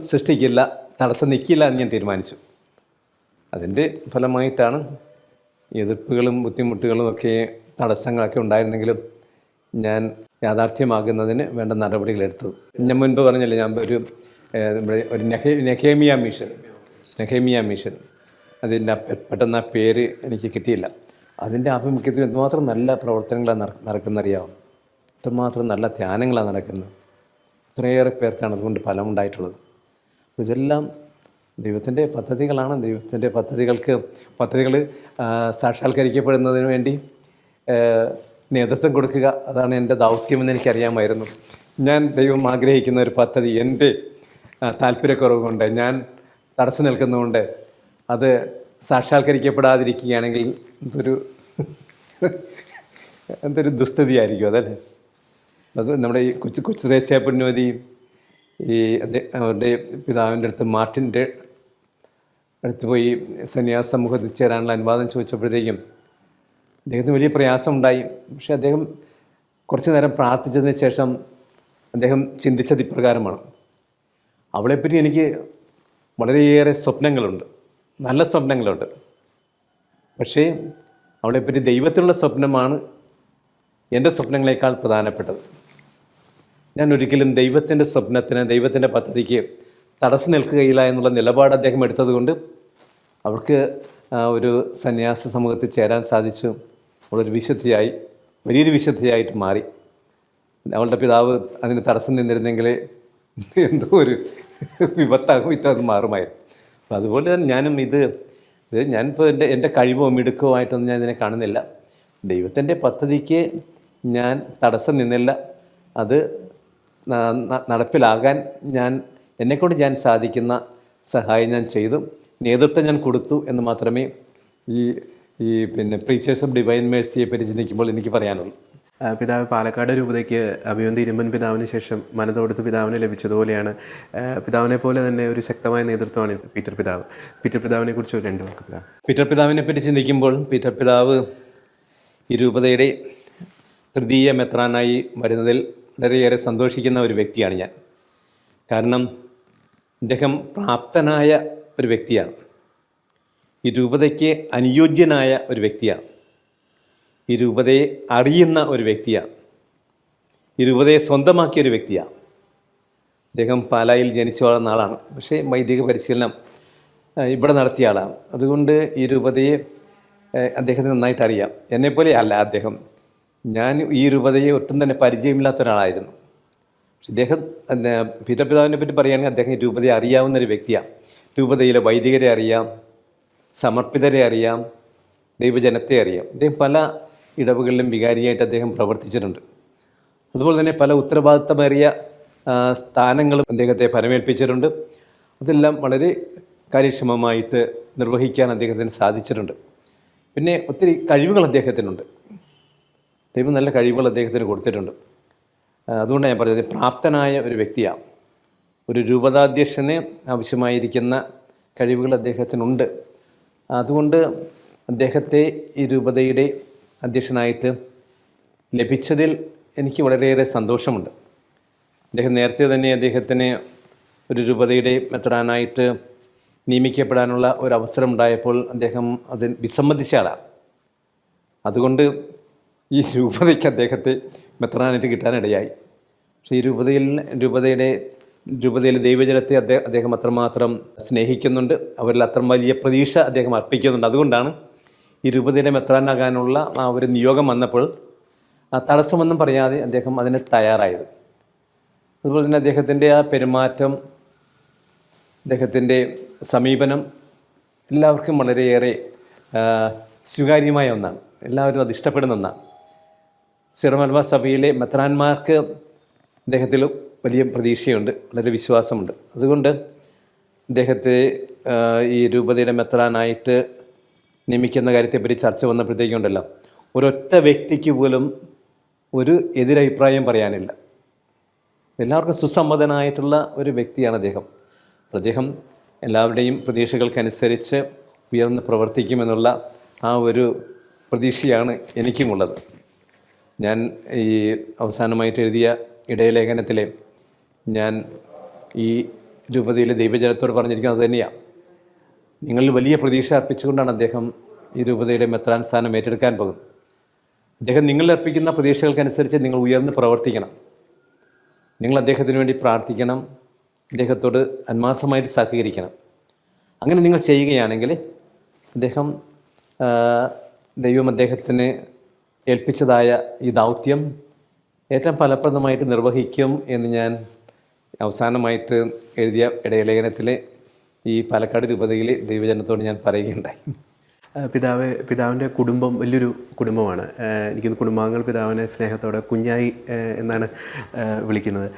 നിൽക്കില്ല എന്ന് ഞാൻ തീരുമാനിച്ചു. അതിൻ്റെ ഫലമായിട്ടാണ് എതിർപ്പുകളും ബുദ്ധിമുട്ടുകളും ഒക്കെ തടസ്സങ്ങളൊക്കെ ഉണ്ടായിരുന്നെങ്കിലും ഞാൻ യാഥാർത്ഥ്യമാകുന്നതിന് വേണ്ട നടപടികളെടുത്തത്. ഞാൻ മുൻപ് പറഞ്ഞില്ലേ, ഞാൻ നമ്മുടെ ഒരു നെഹേമിയ മിഷൻ അതിൻ്റെ പെട്ടെന്ന് ആ പേര് എനിക്ക് കിട്ടിയില്ല. അതിൻ്റെ ആഭിമുഖ്യത്തിൽ എന്തുമാത്രം നല്ല പ്രവർത്തനങ്ങളാണ് നടക്കുന്നറിയാവും, എത്രമാത്രം നല്ല ധ്യാനങ്ങളാണ് നടക്കുന്നത്. ഇത്രയേറെ പേർക്കാണ് അതുകൊണ്ട് ഫലമുണ്ടായിട്ടുള്ളത്. ഇതെല്ലാം ദൈവത്തിൻ്റെ പദ്ധതികളാണ്. ദൈവത്തിൻ്റെ പദ്ധതികൾ സാക്ഷാത്കരിക്കപ്പെടുന്നതിന് വേണ്ടി നേതൃത്വം കൊടുക്കുക, അതാണ് എൻ്റെ ദൗത്യമെന്ന് എനിക്കറിയാമായിരുന്നു. ദൈവം ആഗ്രഹിക്കുന്ന ഒരു പദ്ധതി എൻ്റെ താല്പര്യക്കുറവ് കൊണ്ട്, ഞാൻ തടസ്സം നിൽക്കുന്നതുകൊണ്ട് അത് സാക്ഷാത്കരിക്കപ്പെടാതിരിക്കുകയാണെങ്കിൽ എന്തൊരു ദുസ്ഥിതിയായിരിക്കും അതല്ലേ. അത് നമ്മുടെ ഈ കൊച്ചു ത്രേസ്യ പുണ്യവതി അവരുടെ പിതാവിൻ്റെ അടുത്ത്, മാർട്ടിൻ്റെ അടുത്ത് പോയി സന്യാസ സമൂഹത്തിൽ ചേരാനുള്ള അനുവാദം ചോദിച്ചപ്പോഴത്തേക്കും അദ്ദേഹത്തിന് വലിയ പ്രയാസമുണ്ടായി. പക്ഷെ അദ്ദേഹം കുറച്ച് നേരം പ്രാർത്ഥിച്ചതിന് ശേഷം അദ്ദേഹം ചിന്തിച്ചത് ഇപ്രകാരമാണ്: അവളെപ്പറ്റി എനിക്ക് വളരെയേറെ സ്വപ്നങ്ങളുണ്ട്, നല്ല സ്വപ്നങ്ങളുണ്ട്. പക്ഷേ അവളെപ്പറ്റി ദൈവത്തിലുള്ള സ്വപ്നമാണ് എൻ്റെ സ്വപ്നങ്ങളെക്കാൾ പ്രധാനപ്പെട്ടത്. ഞാൻ ഒരിക്കലും ദൈവത്തിൻ്റെ സ്വപ്നത്തിന്, ദൈവത്തിൻ്റെ പദ്ധതിക്ക് തടസ്സം നിൽക്കുകയില്ല എന്നുള്ള നിലപാട് അദ്ദേഹം എടുത്തതുകൊണ്ട് അവൾക്ക് ഒരു സന്യാസ സമൂഹത്തിൽ ചേരാൻ സാധിച്ചു. അവളൊരു വലിയൊരു വിശുദ്ധിയായിട്ട് മാറി. അവളുടെ പിതാവ് അതിന് തടസ്സം നിന്നിരുന്നെങ്കിൽ എന്തോ ഒരു വിപത്താകും അത് മാറുമായിരുന്നു. അപ്പോൾ അതുപോലെ തന്നെ ഞാനും ഞാനിപ്പോൾ എൻ്റെ കഴിവോ മിടുക്കോ ആയിട്ടൊന്നും ഞാൻ ഇതിനെ കാണുന്നില്ല. ദൈവത്തിൻ്റെ പദ്ധതിക്ക് ഞാൻ തടസ്സം നിന്നില്ല. അത് നടപ്പിലാകാൻ എന്നെക്കൊണ്ട് ഞാൻ സാധിക്കുന്ന സഹായം ഞാൻ ചെയ്തു, നേതൃത്വം ഞാൻ കൊടുത്തു എന്ന് മാത്രമേ ഈ പ്രീച്ചേഴ്സ് ഓഫ് ഡിവൈൻ മേഴ്സിയെ പറ്റി ചിന്തിക്കുമ്പോൾ എനിക്ക് പറയാനുള്ളൂ. പിതാവ് പാലക്കാട് രൂപതയ്ക്ക് അഭിവന്തി ഇരുമ്പൻ പിതാവിന് ശേഷം മനതോടത്ത് പിതാവിന് ലഭിച്ചതുപോലെയാണ് പിതാവിനെ പോലെ തന്നെ ഒരു ശക്തമായ നേതൃത്വമാണ് പീറ്റർ പിതാവിനെ കുറിച്ച് 2 വാക്ക് പിതാവ്. പീറ്റർ പിതാവിനെ പറ്റി ചിന്തിക്കുമ്പോൾ പീറ്റർ പിതാവ് ഈ രൂപതയുടെ തൃതീയ മെത്രാനായി വരുന്നതിൽ വളരെയേറെ സന്തോഷിക്കുന്ന ഒരു വ്യക്തിയാണ് ഞാൻ. കാരണം അദ്ദേഹം പ്രാപ്തനായ ഒരു വ്യക്തിയാണ്. ഈ രൂപതയ്ക്ക് അനുയോജ്യനായ ഒരു വ്യക്തിയാണ്. ഈ രൂപതയെ അറിയുന്ന ഒരു വ്യക്തിയാണ്. ഈ രൂപതയെ സ്വന്തമാക്കിയ ഒരു വ്യക്തിയാണ്. അദ്ദേഹം പാലായിൽ ജനിച്ചു വളർന്ന ആളാണ്. പക്ഷേ വൈദിക പരിശീലനം ഇവിടെ നടത്തിയ ആളാണ്. അതുകൊണ്ട് ഈ രൂപതയെ അദ്ദേഹത്തിന് നന്നായിട്ട് അറിയാം. എന്നെപ്പോലെ അല്ല അദ്ദേഹം. ഞാൻ ഈ രൂപതയെ ഒട്ടും തന്നെ പരിചയമില്ലാത്ത ഒരാളായിരുന്നു. പക്ഷെ ഇദ്ദേഹം പീറ്റർ പിതാവിനെ പറ്റി പറയുകയാണെങ്കിൽ അദ്ദേഹം ഈ രൂപതയെ അറിയാവുന്ന ഒരു വ്യക്തിയാണ്. രൂപതയിലെ വൈദികരെ അറിയാം, സമർപ്പിതരെ അറിയാം, ദൈവജനത്തെ അറിയാം. അദ്ദേഹം പല ഇടവുകളിലും വികാരിയായിട്ട് അദ്ദേഹം പ്രവർത്തിച്ചിട്ടുണ്ട്. അതുപോലെ തന്നെ പല ഉത്തരവാദിത്തമേറിയ സ്ഥാനങ്ങളും അദ്ദേഹത്തെ ഫലമേൽപ്പിച്ചിട്ടുണ്ട്. അതെല്ലാം വളരെ കാര്യക്ഷമമായിട്ട് നിർവഹിക്കാൻ അദ്ദേഹത്തിന് സാധിച്ചിട്ടുണ്ട്. പിന്നെ ഒത്തിരി കഴിവുകൾ അദ്ദേഹത്തിനുണ്ട്. ദൈവം നല്ല കഴിവുകൾ അദ്ദേഹത്തിന് കൊടുത്തിട്ടുണ്ട്. അതുകൊണ്ടാണ് ഞാൻ പറഞ്ഞത് പ്രാപ്തനായ ഒരു വ്യക്തിയാണ്. ഒരു രൂപതാധ്യക്ഷന് ആവശ്യമായിരിക്കുന്ന കഴിവുകൾ അദ്ദേഹത്തിനുണ്ട്. അതുകൊണ്ട് അദ്ദേഹത്തെ ഈ രൂപതയുടെ അധ്യക്ഷനായിട്ട് ലഭിച്ചതിൽ എനിക്ക് വളരെയേറെ സന്തോഷമുണ്ട്. അദ്ദേഹം നേരത്തെ തന്നെ അദ്ദേഹത്തിന് ഒരു രൂപതയുടെ മെത്രാനായിട്ട് നിയമിക്കപ്പെടാനുള്ള ഒരവസരം ഉണ്ടായപ്പോൾ അദ്ദേഹം അതിൽ വിസമ്മതിച്ച ആളാണ്. അതുകൊണ്ട് ഈ രൂപതയ്ക്ക് അദ്ദേഹത്തെ മെത്രാനായിട്ട് കിട്ടാനിടയായി. പക്ഷേ ഈ രൂപതയിലെ ദൈവജനത്തെ അദ്ദേഹം അത്രമാത്രം സ്നേഹിക്കുന്നുണ്ട്. അവരിൽ അത്ര വലിയ പ്രതീക്ഷ അദ്ദേഹം അർപ്പിക്കുന്നുണ്ട്. അതുകൊണ്ടാണ് ഈ രൂപതയുടെ മെത്രാനാകാനുള്ള ആ ഒരു നിയോഗം വന്നപ്പോൾ തടസ്സമൊന്നും പറയാതെ അദ്ദേഹം അതിന് തയ്യാറായത്. അതുപോലെ തന്നെ അദ്ദേഹത്തിൻ്റെ ആ പെരുമാറ്റം, അദ്ദേഹത്തിൻ്റെ സമീപനം എല്ലാവർക്കും വളരെയേറെ സ്വീകാര്യമായ ഒന്നാണ്. എല്ലാവരും അത് ഇഷ്ടപ്പെടുന്ന ഒന്നാണ്. സിറോ മലബാർ സഭയിലെ മെത്രാന്മാർക്ക് അദ്ദേഹത്തിൽ വലിയ പ്രതീക്ഷയുണ്ട്, വളരെ വിശ്വാസമുണ്ട്. അതുകൊണ്ട് അദ്ദേഹത്തെ ഈ രൂപതയുടെ മെത്രാനായിട്ട് നിയമിക്കുന്ന കാര്യത്തെപ്പറ്റി ചർച്ച വന്നപ്പോഴത്തേക്കുണ്ടല്ലോ, ഒരൊറ്റ വ്യക്തിക്ക് പോലും ഒരു എതിരഭിപ്രായം പറയാനില്ല. എല്ലാവർക്കും സുസമ്മതനായിട്ടുള്ള ഒരു വ്യക്തിയാണ് അദ്ദേഹം. അദ്ദേഹം എല്ലാവരുടെയും പ്രതീക്ഷകൾക്കനുസരിച്ച് ഉയർന്ന് പ്രവർത്തിക്കുമെന്നുള്ള ആ ഒരു പ്രതീക്ഷയാണ് എനിക്കുമുള്ളത്. ഞാൻ ഈ അവസാനമായിട്ട് എഴുതിയ ഇടയലേഖനത്തിൽ ഞാൻ ഈ രൂപതയിലെ ദൈവജനത്തോട് പറഞ്ഞിരിക്കുന്നത് തന്നെയാണ്. നിങ്ങളിൽ വലിയ പ്രതീക്ഷ അർപ്പിച്ചുകൊണ്ടാണ് അദ്ദേഹം ഈ രൂപതയുടെ മെത്രാൻ സ്ഥാനം ഏറ്റെടുക്കാൻ പോകുന്നത്. അദ്ദേഹം നിങ്ങളിൽ അർപ്പിക്കുന്ന പ്രതീക്ഷകൾക്കനുസരിച്ച് നിങ്ങൾ ഉയർന്ന് പ്രവർത്തിക്കണം. നിങ്ങൾ അദ്ദേഹത്തിന് വേണ്ടി പ്രാർത്ഥിക്കണം, അദ്ദേഹത്തോട് ആത്മാർത്ഥമായിട്ട് സഹകരിക്കണം. അങ്ങനെ നിങ്ങൾ ചെയ്യുകയാണെങ്കിൽ ദൈവം അദ്ദേഹത്തിന് ഏൽപ്പിച്ചതായ ഈ ദൗത്യം ഏറ്റവും ഫലപ്രദമായിട്ട് നിർവഹിക്കും എന്ന് ഞാൻ അവസാനമായിട്ട് എഴുതിയ ഇടയലേഖനത്തിൽ ഈ പാലക്കാട് രൂപതയിലെ ദൈവജനത്തോട് ഞാൻ പറയുകയുണ്ടായി. പിതാവിൻ്റെ കുടുംബം വലിയൊരു കുടുംബമാണ്. എനിക്കിന്ന് കുടുംബാംഗങ്ങൾ പിതാവിനെ സ്നേഹത്തോടെ കുഞ്ഞായി എന്നാണ് വിളിക്കുന്നത്.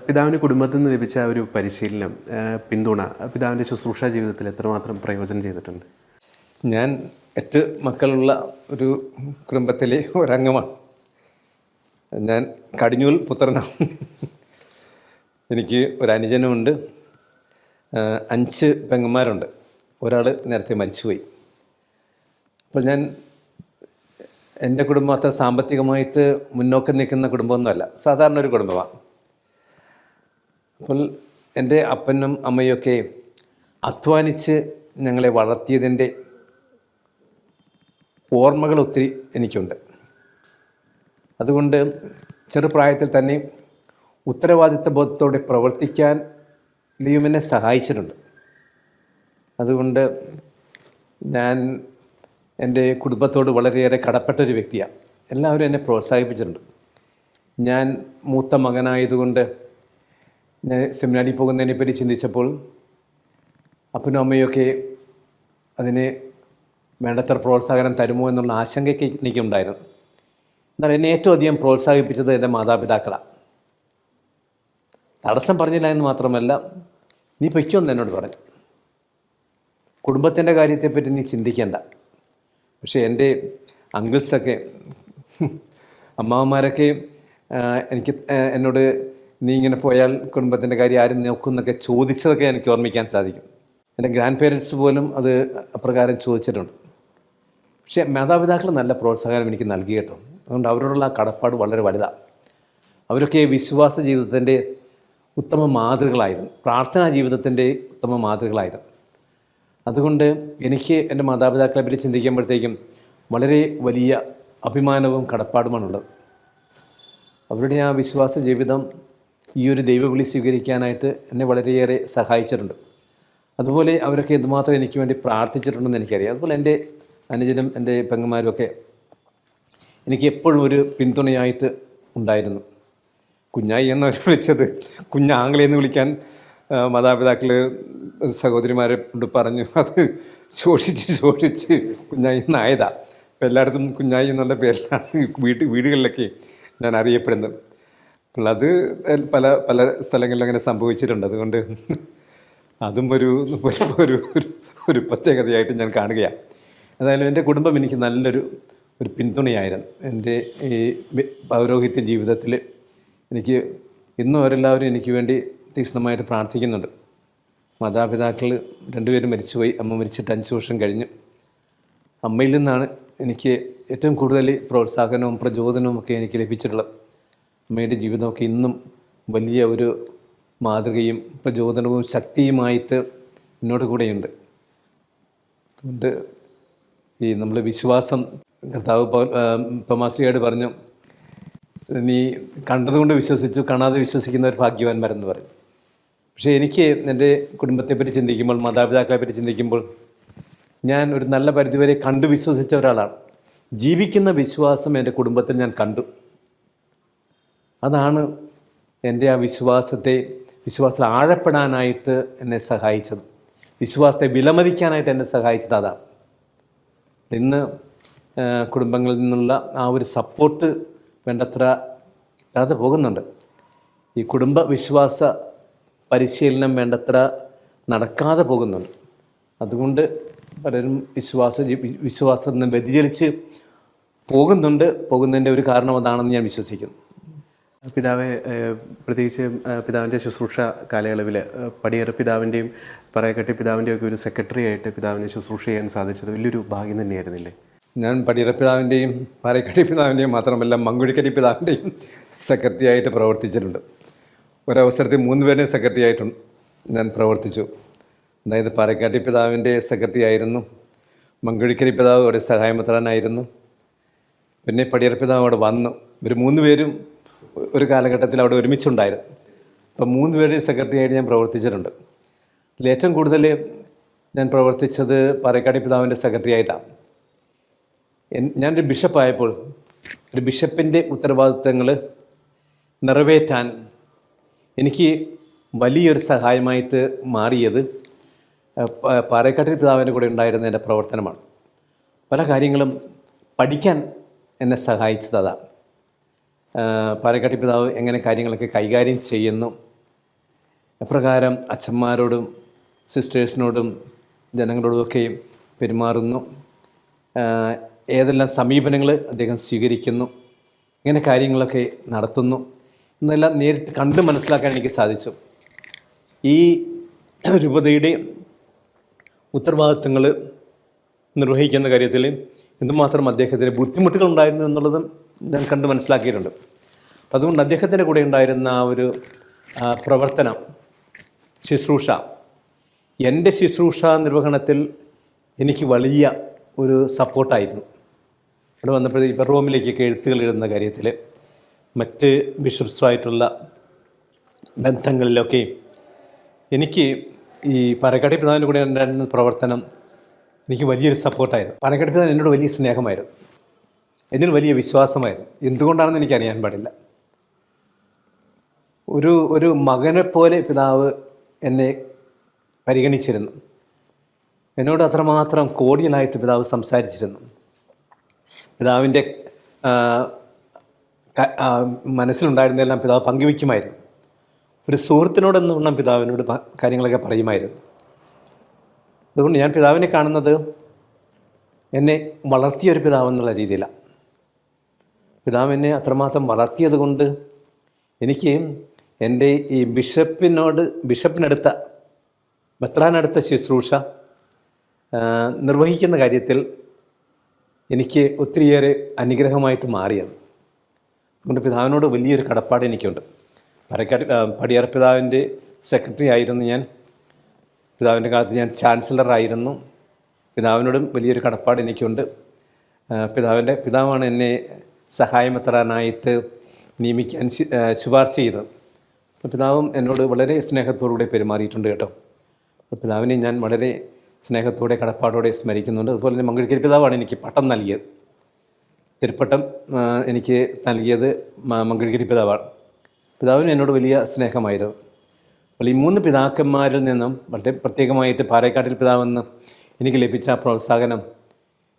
പിതാവിൻ്റെ കുടുംബത്തിൽ നിന്ന് ലഭിച്ച ഒരു പരിശീലനം, പിന്തുണ പിതാവിൻ്റെ ശുശ്രൂഷ ജീവിതത്തിൽ എത്രമാത്രം പ്രയോജനം ചെയ്തിട്ടുണ്ട്? ഞാൻ 8 മക്കളുള്ള ഒരു കുടുംബത്തിലെ ഒരംഗമാണ്. ഞാൻ കടിഞ്ഞൂൽ പുത്രനാണ്. എനിക്ക് ഒരു അനുജനുമുണ്ട്, 5 പെങ്ങന്മാരുണ്ട്. ഒരാൾ നേരത്തെ മരിച്ചുപോയി. അപ്പോൾ എൻ്റെ കുടുംബം അത്ര സാമ്പത്തികമായിട്ട് മുന്നോക്കം നിൽക്കുന്ന കുടുംബമൊന്നുമല്ല, സാധാരണ ഒരു കുടുംബമാണ്. അപ്പോൾ എൻ്റെ അപ്പനും അമ്മയൊക്കെ അധ്വാനിച്ച് ഞങ്ങളെ വളർത്തിയതിൻ്റെ ഓർമ്മകൾ ഒത്തിരി എനിക്കുണ്ട്. അതുകൊണ്ട് ചെറുപ്രായത്തിൽ തന്നെ ഉത്തരവാദിത്ത ബോധത്തോടെ പ്രവർത്തിക്കാൻ ദൈവം എന്നെ സഹായിച്ചിട്ടുണ്ട്. അതുകൊണ്ട് ഞാൻ എൻ്റെ കുടുംബത്തോട് വളരെയേറെ കടപ്പെട്ടൊരു വ്യക്തിയാണ്. എല്ലാവരും എന്നെ പ്രോത്സാഹിപ്പിച്ചിട്ടുണ്ട്. ഞാൻ മൂത്ത മകനായതുകൊണ്ട് ഞാൻ സെമിനാരിൽ പോകുന്നതിനെപ്പറ്റി ചിന്തിച്ചപ്പോൾ അപ്പനും അമ്മയൊക്കെ അതിന് വേണ്ടത്ര പ്രോത്സാഹനം തരുമോ എന്നുള്ള ആശങ്കയ്ക്ക് എനിക്കുണ്ടായിരുന്നു. എന്നാൽ എന്നെ ഏറ്റവും അധികം പ്രോത്സാഹിപ്പിച്ചത് എൻ്റെ മാതാപിതാക്കളാണ്. തടസ്സം പറഞ്ഞില്ല എന്ന് മാത്രമല്ല, നീ പൊയ്ക്കോന്ന് എന്നോട് പറഞ്ഞു. കുടുംബത്തിൻ്റെ കാര്യത്തെപ്പറ്റി നീ ചിന്തിക്കേണ്ട. പക്ഷേ എൻ്റെ അങ്കിൾസൊക്കെ, അമ്മാവന്മാരൊക്കെ എന്നോട് നീ ഇങ്ങനെ പോയാൽ കുടുംബത്തിൻ്റെ കാര്യം ആരും നോക്കും എന്നൊക്കെ ചോദിച്ചതൊക്കെ എനിക്ക് ഓർമ്മിക്കാൻ സാധിക്കും. എൻ്റെ ഗ്രാൻഡ് പേരൻസ് പോലും അത് അപ്രകാരം ചോദിച്ചിട്ടുണ്ട്. പക്ഷേ മാതാപിതാക്കൾ നല്ല പ്രോത്സാഹനം എനിക്ക് നൽകി കേട്ടോ. അതുകൊണ്ട് അവരോടുള്ള ആ കടപ്പാട് വളരെ വലുതാണ്. അവരൊക്കെ വിശ്വാസ ജീവിതത്തിൻ്റെ ഉത്തമ മാതൃകളായിരുന്നു, പ്രാർത്ഥനാ ജീവിതത്തിൻ്റെ ഉത്തമ മാതൃകളായിരുന്നു. അതുകൊണ്ട് എനിക്ക് എൻ്റെ മാതാപിതാക്കളെ പറ്റി ചിന്തിക്കുമ്പോഴത്തേക്കും വളരെ വലിയ അഭിമാനവും കടപ്പാടുമാണുള്ളത്. അവരുടെ ആ വിശ്വാസ ജീവിതം ഈ ഒരു ദൈവവിളി സ്വീകരിക്കാനായിട്ട് എന്നെ വളരെയേറെ സഹായിച്ചിട്ടുണ്ട്. അതുപോലെ അവരൊക്കെ എന്തുമാത്രം എനിക്ക് വേണ്ടി പ്രാർത്ഥിച്ചിട്ടുണ്ടെന്ന് എനിക്കറിയാം. അതുപോലെ എൻ്റെ അനുജനും എൻ്റെ പെങ്ങന്മാരും ഒക്കെ എനിക്ക് എപ്പോഴും ഒരു പിന്തുണയായിട്ട് ഉണ്ടായിരുന്നു. കുഞ്ഞായി എന്നവർ വിളിച്ചത് കുഞ്ഞാങ്ങളെന്ന് വിളിക്കാൻ മാതാപിതാക്കൾ സഹോദരിമാരെ കൊണ്ട് പറഞ്ഞു. അത് ശോഷിച്ച് കുഞ്ഞായി എന്നായതാണ്. അപ്പോൾ എല്ലായിടത്തും കുഞ്ഞായി എന്നുള്ള പേരിലാണ് വീടുകളിലൊക്കെ ഞാൻ അറിയപ്പെടുന്നത്. അപ്പോൾ അത് പല പല സ്ഥലങ്ങളിലും അങ്ങനെ സംഭവിച്ചിട്ടുണ്ട്. അതുകൊണ്ട് അതും ഒരു പ്രത്യേകതയായിട്ട് ഞാൻ കാണുകയാണ്. ഏതായാലും എൻ്റെ കുടുംബം എനിക്ക് നല്ലൊരു പിന്തുണയായിരുന്നു. എൻ്റെ ഈ പൗരോഹിത്യ ജീവിതത്തിൽ എനിക്ക് ഇന്നും അവരെല്ലാവരും എനിക്ക് വേണ്ടി തീക്ഷ്ണമായിട്ട് പ്രാർത്ഥിക്കുന്നുണ്ട്. മാതാപിതാക്കൾ രണ്ടുപേരും മരിച്ചുപോയി. അമ്മ മരിച്ചിട്ട് 5 വർഷം കഴിഞ്ഞു. അമ്മയിൽ നിന്നാണ് എനിക്ക് ഏറ്റവും കൂടുതൽ പ്രോത്സാഹനവും പ്രചോദനവും ഒക്കെ എനിക്ക് ലഭിച്ചിട്ടുള്ളത്. അമ്മയുടെ ജീവിതമൊക്കെ ഇന്നും വലിയ ഒരു മാതൃകയും പ്രചോദനവും ശക്തിയുമായിട്ട് എന്നോട് കൂടെയുണ്ട്. അതുകൊണ്ട് ഈ നമ്മൾ വിശ്വാസം കർത്താവ് തോമാശ്ലീഹയോട് പറഞ്ഞു, നീ കണ്ടതുകൊണ്ട് വിശ്വസിച്ചു, കാണാതെ വിശ്വസിക്കുന്നവർ ഭാഗ്യവാന്മാരെന്ന് പറയും. പക്ഷേ എനിക്ക് എൻ്റെ കുടുംബത്തെപ്പറ്റി ചിന്തിക്കുമ്പോൾ, മാതാപിതാക്കളെ പറ്റി ചിന്തിക്കുമ്പോൾ, ഞാൻ ഒരു നല്ല പരിധിവരെ കണ്ടു വിശ്വസിച്ച ഒരാളാണ്. ജീവിക്കുന്ന വിശ്വാസം എൻ്റെ കുടുംബത്തിൽ ഞാൻ കണ്ടു. അതാണ് എൻ്റെ ആ വിശ്വാസത്തിൽ ആഴപ്പെടാനായിട്ട് എന്നെ സഹായിച്ചത്, വിശ്വാസത്തെ വിലമതിക്കാനായിട്ട് എന്നെ സഹായിച്ചത് അതാണ്. ഇന്ന് കുടുംബങ്ങളിൽ നിന്നുള്ള ആ ഒരു സപ്പോർട്ട് വേണ്ടത്ര കിട്ടാതെ പോകുന്നുണ്ട്. ഈ കുടുംബ വിശ്വാസ പരിശീലനം വേണ്ടത്ര നടക്കാതെ പോകുന്നുണ്ട്. അതുകൊണ്ട് പലരും വിശ്വാസത്തിൽ നിന്ന് വ്യതിചലിച്ച് പോകുന്നതിൻ്റെ ഒരു കാരണം അതാണെന്ന് ഞാൻ വിശ്വസിക്കുന്നു. പിതാവെ, പ്രത്യേകിച്ച് പിതാവിൻ്റെ ശുശ്രൂഷ കാലയളവിൽ പടിയേറ പിതാവിൻ്റെയും പറയക്കട്ടി പിതാവിൻ്റെയും ഒക്കെ ഒരു സെക്രട്ടറി ആയിട്ട് പിതാവിനെ ശുശ്രൂഷ ചെയ്യാൻ സാധിച്ചത് വലിയൊരു ഭാഗ്യം തന്നെയായിരുന്നില്ലേ? ഞാൻ പടിയേറ പിതാവിൻ്റെയും പാറേക്കട്ടി പിതാവിൻ്റെയും മാത്രമല്ല മങ്കുഴിക്കട്ടി പിതാവിൻ്റെയും സെക്രട്ടറി ആയിട്ട് പ്രവർത്തിച്ചിട്ടുണ്ട്. ഒരവസരത്തിൽ 3 പേരുടെയും സെക്രട്ടറി ആയിട്ടും ഞാൻ പ്രവർത്തിച്ചു. അതായത് പാറേക്കാട്ടി പിതാവിൻ്റെ സെക്രട്ടറി ആയിരുന്നു, മങ്കുഴിക്കരി പിതാവ് അവിടെ സഹായമെത്രാനായിരുന്നു, പിന്നെ പടിയേറ പിതാവ് അവിടെ വന്നു. ഇവർ 3 പേരും ഒരു കാലഘട്ടത്തിൽ അവിടെ ഒരുമിച്ചുണ്ടായിരുന്നു. അപ്പോൾ 3 പേരുടെയും സെക്രട്ടറി ആയിട്ട് ഞാൻ പ്രവർത്തിച്ചിട്ടുണ്ട്. അതിലേറ്റവും കൂടുതൽ ഞാൻ പ്രവർത്തിച്ചത് പാറേക്കാട്ടി പിതാവിൻ്റെ സെക്രട്ടറി ആയിട്ടാണ്. ഞാനൊരു ബിഷപ്പായപ്പോൾ ഒരു ബിഷപ്പിൻ്റെ ഉത്തരവാദിത്തങ്ങൾ നിറവേറ്റാൻ എനിക്ക് വലിയൊരു സഹായമായിട്ട് മാറിയത് പാറേക്കാട്ടി പിതാവിൻ്റെ കൂടെ ഉണ്ടായിരുന്ന എൻ്റെ പ്രവർത്തനമാണ്. പല കാര്യങ്ങളും പഠിക്കാൻ എന്നെ സഹായിച്ചത് അതാണ്. പാറേക്കാട്ടി പിതാവ് എങ്ങനെ കാര്യങ്ങളൊക്കെ കൈകാര്യം ചെയ്യുന്നു, എപ്രകാരം അച്ഛന്മാരോടും സിസ്റ്റേഴ്സിനോടും ജനങ്ങളോടുമൊക്കെ പെരുമാറുന്നു, ഏതെല്ലാം സമീപനങ്ങൾ അദ്ദേഹം സ്വീകരിക്കുന്നു, ഇങ്ങനെ കാര്യങ്ങളൊക്കെ നടത്തുന്നു എന്നെല്ലാം നേരിട്ട് കണ്ട് മനസ്സിലാക്കാൻ എനിക്ക് സാധിച്ചു. ഈ രൂപതയുടെ ഉത്തരവാദിത്തങ്ങൾ നിർവഹിക്കുന്ന കാര്യത്തിൽ എന്തുമാത്രം അദ്ദേഹത്തിന് ബുദ്ധിമുട്ടുകളുണ്ടായിരുന്നു എന്നുള്ളതും ഞാൻ കണ്ട് മനസ്സിലാക്കിയിട്ടുണ്ട്. അതുകൊണ്ട് അദ്ദേഹത്തിൻ്റെ കൂടെ ഉണ്ടായിരുന്ന ആ ഒരു പ്രവർത്തനം, ശുശ്രൂഷ, എൻ്റെ ശുശ്രൂഷ നിർവഹണത്തിൽ എനിക്ക് വലിയ ഒരു സപ്പോർട്ടായിരുന്നു. ഇവിടെ വന്നപ്പോഴേ ഇപ്പോൾ റോമിലേക്കൊക്കെ എഴുത്തുകൾ എഴുതുന്ന കാര്യത്തിൽ, മറ്റ് ബിഷപ്സുമായിട്ടുള്ള ബന്ധങ്ങളിലൊക്കെ എനിക്ക് ഈ പാറേക്കാട്ടി പിതാവിൻ്റെ കൂടെ ഉണ്ടായിരുന്ന പ്രവർത്തനം എനിക്ക് വലിയൊരു സപ്പോർട്ടായിരുന്നു. പാറേക്കാട്ടി പിതാവ് എന്നോട് വലിയ സ്നേഹമായിരുന്നു, എന്നിൽ വലിയ വിശ്വാസമായിരുന്നു. എന്തുകൊണ്ടാണെന്ന് എനിക്കറിയാൻ പാടില്ല. ഒരു മകനെപ്പോലെ പിതാവ് എന്നെ പരിഗണിച്ചിരുന്നു. എന്നോട് അത്രമാത്രം കോടിയലായിട്ട് പിതാവ് സംസാരിച്ചിരുന്നു. പിതാവിൻ്റെ മനസ്സിലുണ്ടായിരുന്നതെല്ലാം പിതാവ് പങ്കുവയ്ക്കുമായിരുന്നു. ഒരു സുഹൃത്തിനോടെന്ന് പറഞ്ഞാൽ പിതാവിനോട് കാര്യങ്ങളൊക്കെ പറയുമായിരുന്നു. അതുകൊണ്ട് ഞാൻ പിതാവിനെ കാണുന്നത് എന്നെ വളർത്തിയൊരു പിതാവെന്നുള്ള രീതിയിലാണ്. പിതാവ് എന്നെ അത്രമാത്രം വളർത്തിയത് കൊണ്ട് എനിക്ക് എൻ്റെ ഈ ബിഷപ്പിനടുത്ത മെത്രാനടുത്ത ശുശ്രൂഷ നിർവഹിക്കുന്ന കാര്യത്തിൽ എനിക്ക് ഒത്തിരിയേറെ അനുഗ്രഹമായിട്ട് മാറിയത്. അതുകൊണ്ട് പിതാവിനോട് വലിയൊരു കടപ്പാട് എനിക്കുണ്ട്. പടിയറ പിതാവിൻ്റെ സെക്രട്ടറി ആയിരുന്നു ഞാൻ. പിതാവിൻ്റെ കാലത്ത് ഞാൻ ചാൻസലറായിരുന്നു. പിതാവിനോടും വലിയൊരു കടപ്പാട് എനിക്കുണ്ട്. പിതാവാണ് എന്നെ സഹായമെത്രാനായിട്ട് നിയമിക്കാൻ ശുപാർശ ചെയ്തത്. പിതാവും എന്നോട് വളരെ സ്നേഹത്തോടുകൂടെ പെരുമാറിയിട്ടുണ്ട് കേട്ടോ. പിതാവിനെ ഞാൻ വളരെ സ്നേഹത്തോടെ കടപ്പാടോടെ സ്മരിക്കുന്നുണ്ട്. അതുപോലെ തന്നെ മങ്കഴിക്കരി പിതാവാണ് എനിക്ക് പട്ടം നൽകിയത്. തിരുപ്പട്ടം എനിക്ക് നൽകിയത് മങ്കഴിക്കരി പിതാവാണ്. പിതാവിന് എന്നോട് വലിയ സ്നേഹമായിരുന്നു. അപ്പോൾ ഈ 3 പിതാക്കന്മാരിൽ നിന്നും വളരെ പ്രത്യേകമായിട്ട് പാറേക്കാട്ടിൽ പിതാവെന്ന് എനിക്ക് ലഭിച്ച പ്രോത്സാഹനം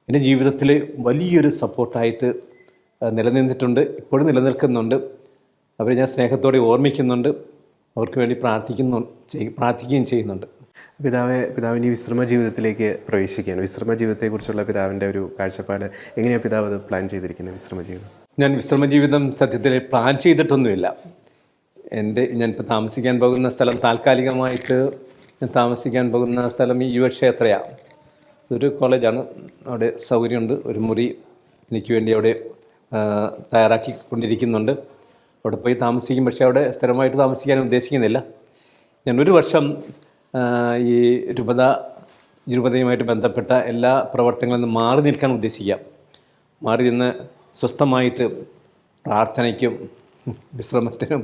എൻ്റെ ജീവിതത്തിൽ വലിയൊരു സപ്പോർട്ടായിട്ട് നിലനിന്നിട്ടുണ്ട്, ഇപ്പോഴും നിലനിൽക്കുന്നുണ്ട്. അവരെ ഞാൻ സ്നേഹത്തോടെ ഓർമ്മിക്കുന്നുണ്ട്, അവർക്ക് വേണ്ടി പ്രാർത്ഥിക്കുകയും ചെയ്യുന്നുണ്ട്. പിതാവിൻ്റെ വിശ്രമ ജീവിതത്തിലേക്ക് പ്രവേശിക്കുകയാണ്. വിശ്രമ ജീവിതത്തെക്കുറിച്ചുള്ള പിതാവിൻ്റെ ഒരു കാഴ്ചപ്പാട് എങ്ങനെയാണ് പിതാവ് അത് പ്ലാൻ ചെയ്തിരിക്കുന്നത്? വിശ്രമ ജീവിതം ഞാൻ വിശ്രമ ജീവിതം സത്യത്തിൽ പ്ലാൻ ചെയ്തിട്ടൊന്നുമില്ല. ഞാനിപ്പോൾ താമസിക്കാൻ പോകുന്ന സ്ഥലം, താൽക്കാലികമായിട്ട് ഞാൻ താമസിക്കാൻ പോകുന്ന സ്ഥലം ഈ യുവക്ഷേത്രയാണ്. ഇതൊരു കോളേജാണ്. അവിടെ സൗകര്യമുണ്ട്, ഒരു മുറി എനിക്ക് വേണ്ടി അവിടെ തയ്യാറാക്കിക്കൊണ്ടിരിക്കുന്നുണ്ട്. അവിടെ പോയി താമസിക്കും. പക്ഷേ അവിടെ സ്ഥിരമായിട്ട് താമസിക്കാൻ ഉദ്ദേശിക്കുന്നില്ല. ഞാൻ ഒരു വർഷം ഈ രൂപതയുമായിട്ട് ബന്ധപ്പെട്ട എല്ലാ പ്രവർത്തനങ്ങളിൽ നിന്ന് മാറി നിൽക്കാൻ ഉദ്ദേശിക്കാം. മാറി നിന്ന് സ്വസ്ഥമായിട്ട് പ്രാർത്ഥനയ്ക്കും വിശ്രമത്തിനും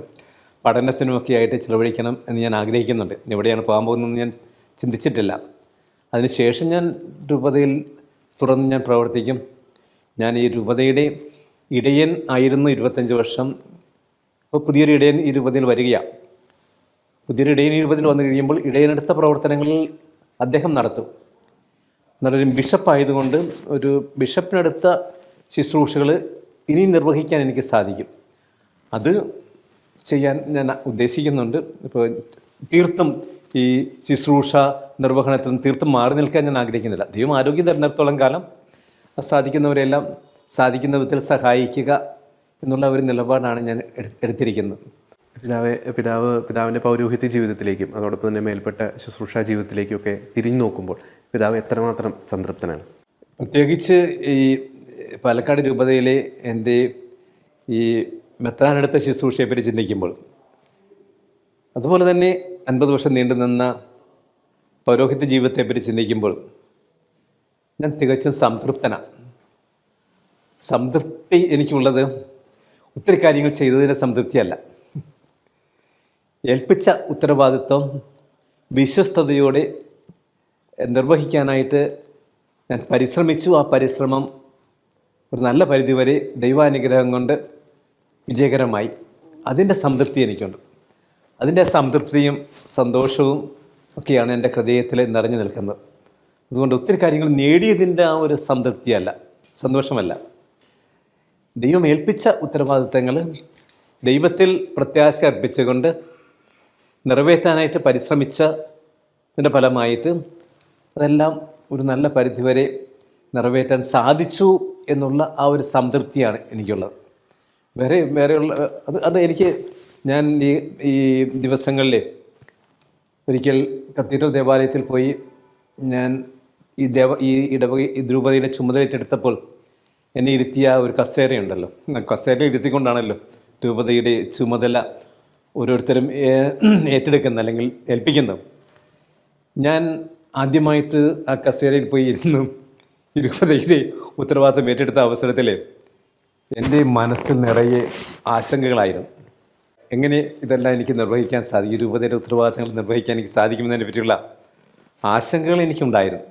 പഠനത്തിനുമൊക്കെ ആയിട്ട് ചിലവഴിക്കണം എന്ന് ഞാൻ ആഗ്രഹിക്കുന്നുണ്ട്. എവിടെയാണ് പോകാൻ പോകുന്നതെന്ന് ഞാൻ ചിന്തിച്ചിട്ടില്ല. അതിനുശേഷം ഞാൻ രൂപതയിൽ തുറന്ന് ഞാൻ പ്രവർത്തിക്കും. ഞാൻ ഈ രൂപതയുടെ ഇടയൻ ആയിരുന്നു 25 വർഷം. ഇപ്പോൾ പുതിയൊരു ഇടയൻ ഈ രൂപതയിൽ വരികയാണ്. പുതിയൊരു ഇടയൻ ഈ രൂപതയിൽ വന്നു കഴിയുമ്പോൾ ഇടയനെടുത്ത പ്രവർത്തനങ്ങളിൽ അദ്ദേഹം നടത്തും. നല്ലൊരു ബിഷപ്പായതുകൊണ്ട് ഒരു ബിഷപ്പിനെടുത്ത ശുശ്രൂഷകൾ ഇനി നിർവഹിക്കാൻ എനിക്ക് സാധിക്കും. അത് ചെയ്യാൻ ഞാൻ ഉദ്ദേശിക്കുന്നുണ്ട്. ഇപ്പോൾ തീർത്തും ഈ ശുശ്രൂഷ നിർവഹണത്തിൽ തീർത്തും മാറി നിൽക്കാൻ ഞാൻ ആഗ്രഹിക്കുന്നില്ല. ദൈവം ആരോഗ്യം തരുന്നിടത്തോളം കാലം സാധിക്കുന്നവരെല്ലാം സാധിക്കുന്ന വിധത്തിൽ സഹായിക്കുക എന്നുള്ള ഒരു നിലപാടാണ് ഞാൻ എടുത്തിരിക്കുന്നത്. പിതാവിൻ്റെ പൗരോഹിത്യ ജീവിതത്തിലേക്കും അതോടൊപ്പം തന്നെ മേൽപ്പെട്ട ശുശ്രൂഷ ജീവിതത്തിലേക്കൊക്കെ തിരിഞ്ഞു നോക്കുമ്പോൾ പിതാവ് എത്രമാത്രം സംതൃപ്തനാണ്? പ്രത്യേകിച്ച് ഈ പാലക്കാട് രൂപതയിലെ എൻ്റെ ഈ മെത്രാനെടുത്ത ശുശ്രൂഷയെപ്പറ്റി ചിന്തിക്കുമ്പോൾ, അതുപോലെ തന്നെ 50 വർഷം നീണ്ടു നിന്ന പൗരോഹിത്യ ജീവിതത്തെപ്പറ്റി ചിന്തിക്കുമ്പോൾ ഞാൻ തികച്ചും സംതൃപ്തനാണ്. സംതൃപ്തി എനിക്കുള്ളത് ഒത്തിരി കാര്യങ്ങൾ ചെയ്തതിൻ്റെ സംതൃപ്തിയല്ല, ഏൽപ്പിച്ച ഉത്തരവാദിത്വം വിശ്വസ്തയോടെ നിർവഹിക്കാനായിട്ട് ഞാൻ പരിശ്രമിച്ചു. ആ പരിശ്രമം ഒരു നല്ല പരിധിവരെ ദൈവാനുഗ്രഹം കൊണ്ട് വിജയകരമായി. അതിൻ്റെ സംതൃപ്തി എനിക്കുണ്ട്. അതിൻ്റെ സംതൃപ്തിയും സന്തോഷവും ഒക്കെയാണ് എൻ്റെ ഹൃദയത്തിൽ നിറഞ്ഞു നിൽക്കുന്നത്. അതുകൊണ്ട് ഒത്തിരി കാര്യങ്ങൾ നേടിയതിൻ്റെ ആ ഒരു സംതൃപ്തിയല്ല, സന്തോഷമല്ല. ദൈവം ഏൽപ്പിച്ച ഉത്തരവാദിത്തങ്ങൾ ദൈവത്തിൽ പ്രത്യാശ അർപ്പിച്ചുകൊണ്ട് നിറവേറ്റാനായിട്ട് പരിശ്രമിച്ചതിൻ്റെ ഫലമായിട്ട് അതെല്ലാം ഒരു നല്ല പരിധിവരെ നിറവേറ്റാൻ സാധിച്ചു എന്നുള്ള ആ ഒരു സംതൃപ്തിയാണ് എനിക്കുള്ളത്. വേറെയുള്ള അത് എനിക്ക് ഞാൻ ഈ ദിവസങ്ങളിൽ ഒരിക്കൽ കത്തീഡ്രൽ ദേവാലയത്തിൽ പോയി ഞാൻ ഈ രൂപതയുടെ ചുമതല ഏറ്റെടുത്തപ്പോൾ എന്നെ ഇരുത്തിയ ഒരു കസേരയുണ്ടല്ലോ, കസേര ഇരുത്തിക്കൊണ്ടാണല്ലോ രൂപതയുടെ ചുമതല ഓരോരുത്തരും ഏറ്റെടുക്കുന്നത് അല്ലെങ്കിൽ ഏൽപ്പിക്കുന്നത്. ഞാൻ ആദ്യമായിട്ട് ആ കസേരയിൽ പോയി ഇരുന്നു രൂപതയുടെ ഉത്തരവാദിത്വം ഏറ്റെടുത്ത അവസരത്തിൽ എൻ്റെ മനസ്സിൽ നിറയെ ആശങ്കകളായിരുന്നു. എങ്ങനെ ഇതെല്ലാം എനിക്ക് നിർവഹിക്കാൻ സാധിക്കും, രൂപതയുടെ ഉത്തരവാദിത്തങ്ങൾ നിർവഹിക്കാൻ എനിക്ക് സാധിക്കുമെന്നതിനെ പറ്റിയുള്ള ആശങ്കകൾ എനിക്കുണ്ടായിരുന്നു.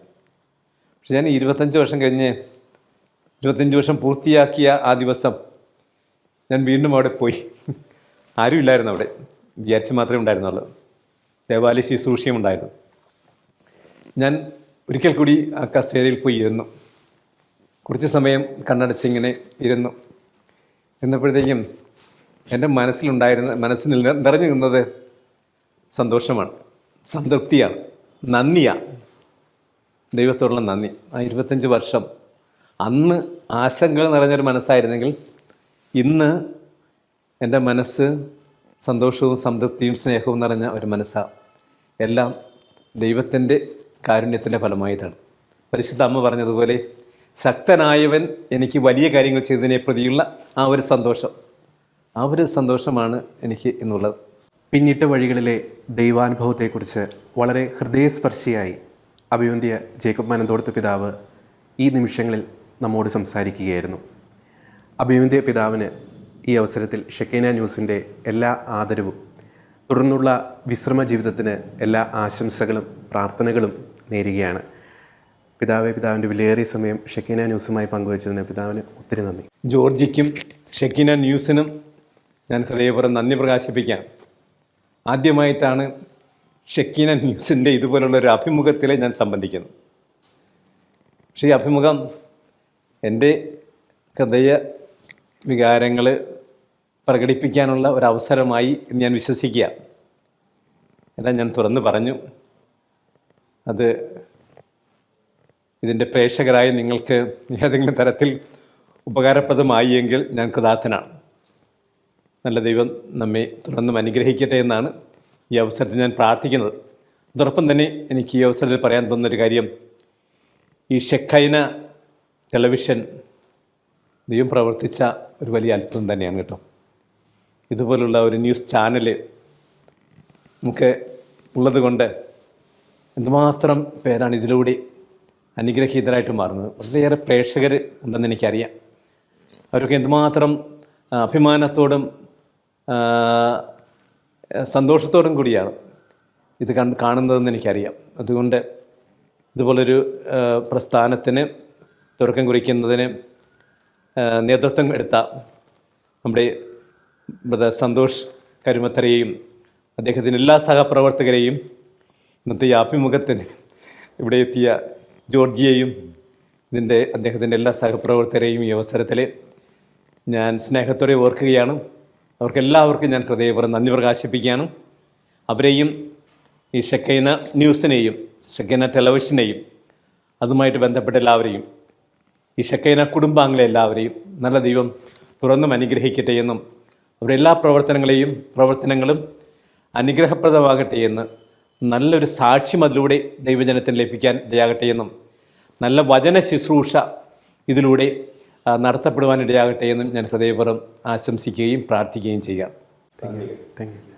പക്ഷെ ഞാൻ 25 വർഷം പൂർത്തിയാക്കിയ ആ ദിവസം ഞാൻ വീണ്ടും അവിടെ പോയി. ആരുമില്ലായിരുന്നു അവിടെ, വിചാരിച്ച് മാത്രമേ ഉണ്ടായിരുന്നുള്ളൂ. ദേവാലയ ശുശ്രൂഷയും ഉണ്ടായിരുന്നു. ഞാൻ ഒരിക്കൽ കൂടി ആ കസേരയിൽ പോയി ഇരുന്നു. കുറച്ച് സമയം കണ്ണടച്ചിങ്ങനെ ഇരുന്നു. എന്നപ്പോഴത്തേക്കും എൻ്റെ മനസ്സിൽ നിറഞ്ഞു നിന്നത് സന്തോഷമാണ്, സംതൃപ്തിയാണ്, നന്ദിയാണ്. ദൈവത്തോടുള്ള നന്ദി. ആ 25 വർഷം അന്ന് ആശങ്കകൾ നിറഞ്ഞൊരു മനസ്സായിരുന്നെങ്കിൽ ഇന്ന് എൻ്റെ മനസ്സ് സന്തോഷവും സംതൃപ്തിയും സ്നേഹവും നിറഞ്ഞ ഒരു മനസ്സാണ്. എല്ലാം ദൈവത്തിൻ്റെ കാരുണ്യത്തിൻ്റെ ഫലമായിട്ടാണ്. പരിശുദ്ധ അമ്മ പറഞ്ഞതുപോലെ ശക്തനായവൻ എനിക്ക് വലിയ കാര്യങ്ങൾ ചെയ്തതിനെ പ്രതിയുള്ള ആ ഒരു സന്തോഷമാണ് എനിക്ക് ഇന്നുള്ളത്. പിന്നിട്ട വഴികളിലെ ദൈവാനുഭവത്തെക്കുറിച്ച് വളരെ ഹൃദയസ്പർശിയായി അഭിവന്ദ്യ ജേക്കബ് മനന്തോടത്ത് പിതാവ് ഈ നിമിഷങ്ങളിൽ നമ്മോട് സംസാരിക്കുകയായിരുന്നു. അഭിവന്ദ്യ പിതാവിന് ഈ അവസരത്തിൽ ഷെക്കീന ന്യൂസിൻ്റെ എല്ലാ ആദരവും, തുടർന്നുള്ള വിശ്രമ ജീവിതത്തിന് എല്ലാ ആശംസകളും പ്രാർത്ഥനകളും നേരുകയാണ്. പിതാവിൻ്റെ വിലയേറിയ സമയം ഷെക്കീന ന്യൂസുമായി പങ്കുവച്ചതിന് പിതാവിന് ഒത്തിരി നന്ദി. ജോർജിക്കും ഷെക്കീന ന്യൂസിനും ഞാൻ ഹൃദയപൂർവ്വം നന്ദി പ്രകാശിപ്പിക്കാം. ആദ്യമായിട്ടാണ് ഷെക്കീന ന്യൂസിൻ്റെ ഇതുപോലുള്ളൊരു അഭിമുഖത്തിൽ ഞാൻ സംബന്ധിക്കുന്നത്. പക്ഷേ ഈ അഭിമുഖം എൻ്റെ ഹൃദയ വികാരങ്ങൾ പ്രകടിപ്പിക്കാനുള്ള ഒരവസരമായി ഞാൻ വിശ്വസിക്കുക. എല്ലാം ഞാൻ തുറന്ന് പറഞ്ഞു. അത് ഇതിൻ്റെ പ്രേക്ഷകരായ നിങ്ങൾക്ക് ഏതെങ്കിലും തരത്തിൽ ഉപകാരപ്രദമായി എങ്കിൽ ഞാൻ കൃതാർത്ഥനാണ്. നല്ല ദൈവം നമ്മെ തുടർന്നും അനുഗ്രഹിക്കട്ടെ എന്നാണ് ഈ അവസരത്തിൽ ഞാൻ പ്രാർത്ഥിക്കുന്നത്. അതോടൊപ്പം തന്നെ എനിക്ക് ഈ അവസരത്തിൽ പറയാൻ തോന്നുന്നൊരു കാര്യം, ഈ ഷെക്കൈന ടെലിവിഷൻ ദൈവം പ്രവർത്തിച്ച ഒരു വലിയ അത്ഭുതം തന്നെയാണ് കേട്ടോ. ഇതുപോലുള്ള ഒരു ന്യൂസ് ചാനൽ നമുക്ക് ഉള്ളത് കൊണ്ട് എന്തുമാത്രം പേരാണ് ഇതിലൂടെ അനുഗ്രഹീതരായിട്ട് മാറുന്നത്. വളരെയേറെ പ്രേക്ഷകർ ഉണ്ടെന്ന് എനിക്കറിയാം. അവരൊക്കെ എന്തുമാത്രം അഭിമാനത്തോടും സന്തോഷത്തോടും കൂടിയാണ് ഇത് കാണുന്നതെന്ന് എനിക്കറിയാം. അതുകൊണ്ട് ഇതുപോലൊരു പ്രസ്ഥാനത്തിന് തുടക്കം കുറിക്കുന്നതിന് നേതൃത്വം എടുത്ത നമ്മുടെ ബ്രദർ സന്തോഷ് കരുമത്തരയെയും അദ്ദേഹത്തിൻ്റെ എല്ലാ സഹപ്രവർത്തകരെയും, ഇന്നത്തെ ഈ അഭിമുഖത്തിന് ഇവിടെ എത്തിയ ജോർജിയെയും അദ്ദേഹത്തിൻ്റെ എല്ലാ സഹപ്രവർത്തകരെയും ഈ അവസരത്തിൽ ഞാൻ സ്നേഹത്തോടെ ഓർക്കുകയാണ്. അവർക്കെല്ലാവർക്കും ഞാൻ ഹൃദയപൂർവ്വം നന്ദി പ്രകാശിപ്പിക്കുകയാണ്. അവരെയും ഈ ഷെക്കൈന ന്യൂസിനെയും ഷെക്കൈന ടെലിവിഷനെയും അതുമായിട്ട് ബന്ധപ്പെട്ട എല്ലാവരെയും, ഈ ഷെക്കൈന കുടുംബാംഗങ്ങളെ എല്ലാവരെയും നല്ല ദൈവം തുറന്നും അനുഗ്രഹിക്കട്ടെ എന്നും അവരുടെ എല്ലാ പ്രവർത്തനങ്ങളും അനുഗ്രഹപ്രദമാകട്ടെ എന്ന്, നല്ലൊരു സാക്ഷ്യം അതിലൂടെ ദൈവജനത്തിന് ലഭിക്കാൻ ഇടയാകട്ടെ എന്നും, നല്ല വചന ശുശ്രൂഷ ഇതിലൂടെ നടത്തപ്പെടുവാനിടയാകട്ടെ എന്നും ഞാൻ ഹൃദയപൂർവ്വം ആശംസിക്കുകയും പ്രാർത്ഥിക്കുകയും ചെയ്യാം. Thank you.